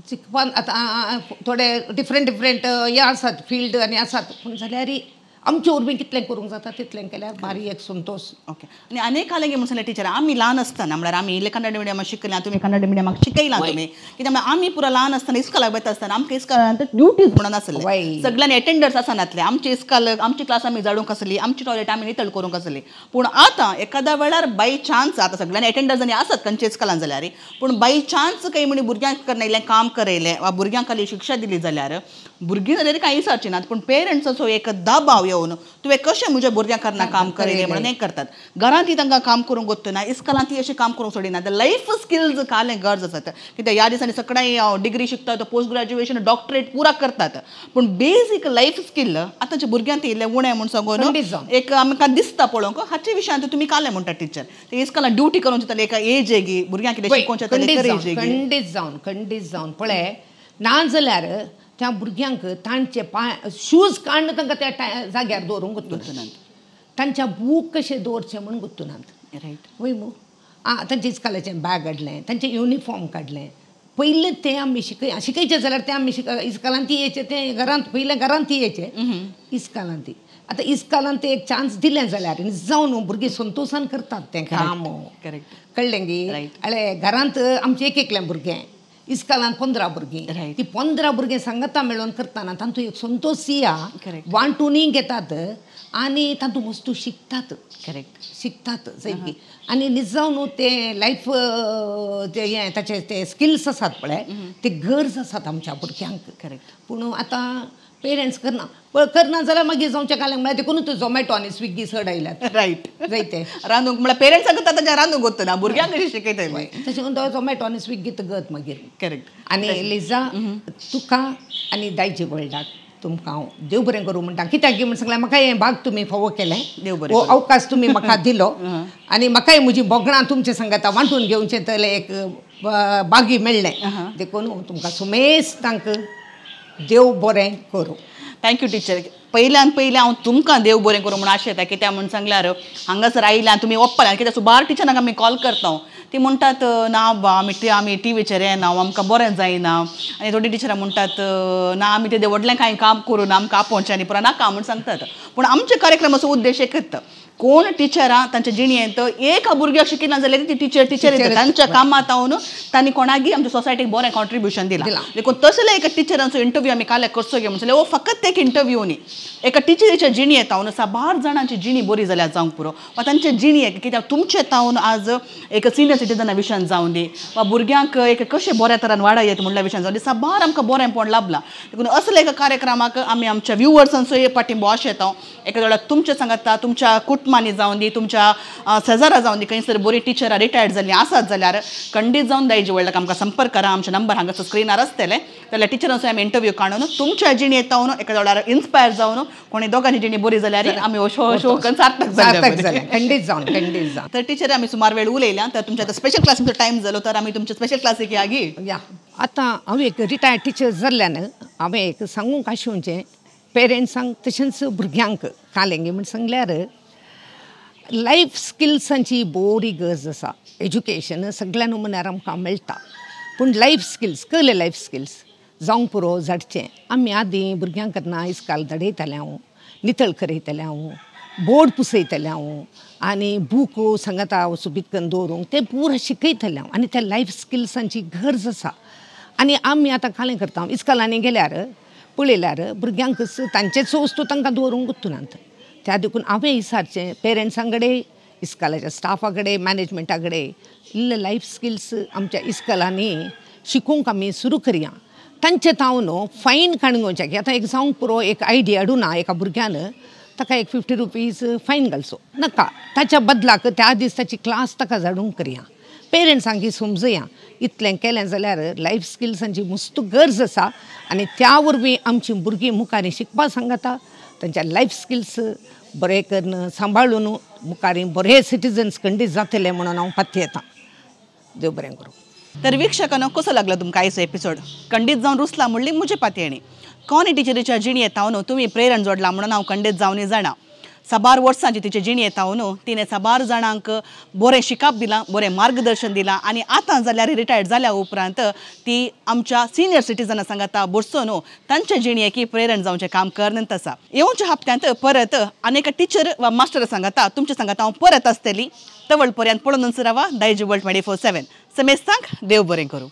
[SPEAKER 2] शिकपान आतां थोडे डिफरंट हे आसात फील्ड आनी आसात पूण जाल्यार आमचे उर्बी कितलें करूंक जाता तितलें केल्यार भारी एक संतोश
[SPEAKER 1] ओके आनी अनेक कालें म्हणून सांगलें टिचर आमी ल्हान आसतना म्हळ्यार आमी इल्ले कन्नड मिडियमाक शिकल्या तुमी कन्नड मिडियमाक शिकयलां तुमी कित्याक म्हळ्यार आमी पुरो ल्हान आसतना इस्कॉलाक वयता आसतना आमकां इस्कॉलांत ड्युटीज म्हणून आसले सगळ्यांनी अटेंडर्स आसनातले आमचे इस्कॉल आमची क्लास आमी जाडूंक आसली आमची टॉयलेट आमी नितळ करूंक आसली पूण आतां एखाद्या वेळार बाय चान्स आतां सगळ्यांनी अटेंडर्स आनी आसात खंयच्या इस्कॉलांत जाल्यार पूण बाय चान्स काही म्हणी भुरग्यांक करना इल्लें काम करयलें वा भुरग्यांक खाली शिक्षा दिली जाल्यार भुरगीं जाल्यार कांय विचारची नात पूण पेरंट्साचो एक दबाव येवन तुवें कशें म्हज्या भुरग्यां करना काम करयलें म्हणून हें करतात घरांत तांकां काम करूंक वतना इस्कॉलांत अशें काम करूंक सोडिना लायफ स्किल्स कालें गरज आसात कित्याक ह्या दिसांनी सगळ्यांनी डिग्री शिकतात पोस्ट ग्रॅज्युएशन डॉक्टरेट पुरा करतात पूण बेजीक लायफ स्किल आतांच्या भुरग्यांक इल्लें उणें म्हूण सांगून एक आमकां दिसता पळोवंक हाचे विशयान तुमी कालें म्हणटा टिचर ते इस्कॉलांत ड्युटी करूंक चिंतले एका एज भुरग्यांक कितें शिकोवचें
[SPEAKER 2] खंडीत जावन पळय ना जाल्यार त्या भुरग्यांक तांचे पांय शूज काडून तांकां त्या जाग्यार दवरूंक गुंतूनात. तांच्या बूक कशें दवरचें म्हूण गुंतूनात.
[SPEAKER 1] रायट.
[SPEAKER 2] वय मू तांचे इस्कालाचें बॅग काडलें, तांचें युनिफॉर्म काडलें. पयलें तें आमी शिकयचें जाल्यार तें आमी इस्कालांत येचें, तें घरांत पयलें घरांत येचें, इस्कालांत. आतां इस्कालांत एक चान्स दिलें जाल्यार जावन न्हू भुरगीं संतोशान करतात तें काम. कळ्ळें गे. घरांत आमचें एक एकलें भुरगें, इस्कालांत 15 भुरगीं. ती 15 भुरगीं सांगाता मेळोन करतना तांतूं एक संतोश या वांटूनय घेतात आनी तांतूं वस्तू शिकतात. शिकतात सारकी. आनी निजावन ते लायफ हें ताचे ते स्किल्स आसात पळय, ते गरज आसात आमच्या भुरग्यांक. पूण आतां पेरंट्स करना जाल्यार मागीर जावचें कांय म्हळ्यार देखून झोमॅटो आनी स्विगी चड आयल्यात.
[SPEAKER 1] रायट.
[SPEAKER 2] जायते
[SPEAKER 1] रांदूंक म्हळ्यार पेरंट्सांक ताच्या रांदूंक वतना भुरग्यांक कशें शिकयतले.
[SPEAKER 2] तशें करून तो झोमॅटो आनी स्विगीत गत मागीर.
[SPEAKER 1] करेक्ट.
[SPEAKER 2] आनी लिजा तुका आनी दायजी वर्ल्डाक तुमकां हांव देव बरें करूं म्हणटा. कित्याक म्हण सांगल्यार म्हाका हें भाग तुमी फावो केलें,
[SPEAKER 1] देव बरें
[SPEAKER 2] हो अवकाश तुमी म्हाका दिलो आनी म्हाकाय म्हजी बोगणां तुमचे सांगाता वांटून घेवचें तले एक बागी मेळ्ळें. देखून तुमकां सुमेस्तांक देव बरें करूं.
[SPEAKER 1] Thank you teacher. पयल्यान पयलें हांव तुमकां देव बरें करूं म्हूण आशेता. कित्याक म्हूण सांगल्यार हांगासर आयल्यां तुमी ओप्पल्यां. कित्याक सुबार टिचरांक आमी कॉल करता, ती म्हणटात ना बा आमी टीव्हीचेर येना, आमकां बरें जायना. आनी थोडी टिचरां म्हणटात ना आमी तें व्हडलें कांय काम करून आमकां आपोवचें आनी पुरो नाका म्हूण सांगतात. पूण आमच्या कार्यक्रमाचो उद्देश एकच, कोण टिचरां तांच्या जिणेंत एक भुरग्याक शिकयना जाल्यार ती टीचर येता. तांच्या कामांत हांव तांणी कोणागय आमच्या सोसायटीक बरें कॉन्ट्रिब्युशन दिलां. देखून तसले एका टिचरांचो इंटरव्यू आमी काल करचो गे म्हणले. फकत एक इंटरव्यू न्ही, एका टिचरीच्या जिणेंत हांव साबार जाणांची जिणी बरी जाल्यार जावंक पुरो. वा तांच्या जिणेक कित्याक तुमचे तावन आज एक सिनियर सिटीजना विशयान जावं दी, वा भुरग्यांक एक कशें बऱ्या तरान वाडयत म्हणल्या विशयान जावं दी, साबार आमकां बरेंपण लाभलां. देखून असले एका कार्यक्रमाक आमी आमच्या व्ह्युअर्सांचोय पाठिंबो आशेता. एका वेळार तुमचे सांगाता तुमच्या कुटुंबांनी जावं दी, तुमच्या शेजारा जावं दी, खंयसर बरी टिचरां रिटायर्ड जाल्लीं आसात जाल्यार खंडीत जावन दायजी वर्ल्डाक आमकां संपर्क करा. आमचे नंबर हांगासर स्क्रिनार आसतले. जाल्यार टिचरांचो आमी इंटरव्यू काडून तुमच्या जिणी येतावन एका वेळार इन्स्पायर जावन कोणी दोगांनी जिणी बरी जाल्यार आमी शो सार्थक जालें.
[SPEAKER 2] खंडीत जावन.
[SPEAKER 1] तर टिचर आमी सुमार वेळ उलयल्या. तर तुमच्या स्पेशल क्लासीचो टायम जालो तर आमी तुमच्या स्पेशल क्लासीक या गी.
[SPEAKER 2] आतां हांव एक रिटायर्ड टिचर जाल्ल्यान हांवें एक सांगूंक आशिवचें पेरंट्सांक तशेंच भुरग्यांक कालेंगे म्हण सांगल्यार लायफ स्किल्सांची बरी गरज आसा. एज्युकेशन सगळ्या नमुन्यार आमकां मेळटा, पूण लायफ स्किल्स कसले लायफ स्किल्स जावंक पुरो झडचें. आमी आदीं भुरग्यांक करना इस्काल धाडयतालें हांव, नितळ करयतालें हांव, बोर्ड पुसयतालें हांव आनी बूक सांगाता सुबीत करून दवरूंक तें पुरो शिकयतालें हांव. आनी त्या लायफ स्किल्सांची गरज आसा. आनी आमी आतां कालें करता इस्कालांनी गेल्यार पळयल्यार भुरग्यांक तांचेच वस्तू तांकां दवरूंक गुंतूनात. त्या देखून हांवें विचारचें पेरंट्सां कडेन, इस्कालाच्या स्टाफा कडेन, मॅनेजमेंटा कडेन इल्ले लायफ स्किल्स आमच्या इस्कालांनी शिकूंक आमी सुरू करया. तांचे ताव न्हू फायन काडूंक घेवचें की आतां एक जावंक पुरो एक आयडिया हाडूं ना एका भुरग्यान ताका एक 50 रुपीज फायन घालचो नाका. ताच्या बदलाक त्या दीस ताची क्लास ताका धाडूंक करया. पेरंट्सांक समजया. इतलें केलें जाल्यार लायफ स्किल्सांची मस्त गरज आसा आनी त्या वरवीं आमची भुरगीं मुखारी शिकपा सांगता. तांच्या लायफ स्किल्स बरें करून सांबाळून मुखारी बरे सिटिजन्स खंडीत जातले म्हणून हांव पाती येता. देव बरें करूं.
[SPEAKER 1] तर वीक्षकांनो कसो लागलो तुमकां आयचो एपिसोड? खंडीत जावन रुसला म्हणली म्हजे पातयेणी. कोणी टिचरीच्या जिणी येता न्हू तुमी प्रेरण जोडला म्हणून हांव खंडीत जावनी जाणा. साबार वर्सांची तिचे जिणी येता न्हू तिणें साबार जाणांक बरें शिकप दिलां, बरें मार्गदर्शन दिलां आनी आतां जाल्यार रिटायर्ड जाल्या उपरांत ती आमच्या सिनियर सिटिजनां सांगाता बसोन तांच्या जिणयेकी प्रेरण जावचें काम करनंत आसा. येवच्या हप्त्यांत परत आनीक टिचर वा मास्टर सांगाता तुमच्या सांगाता हांव परत आसतली. तवळ पर्यंत पळोवन रावा दायजी वर्ल्ड 24/7. समेस्तांक देव बरें करूं.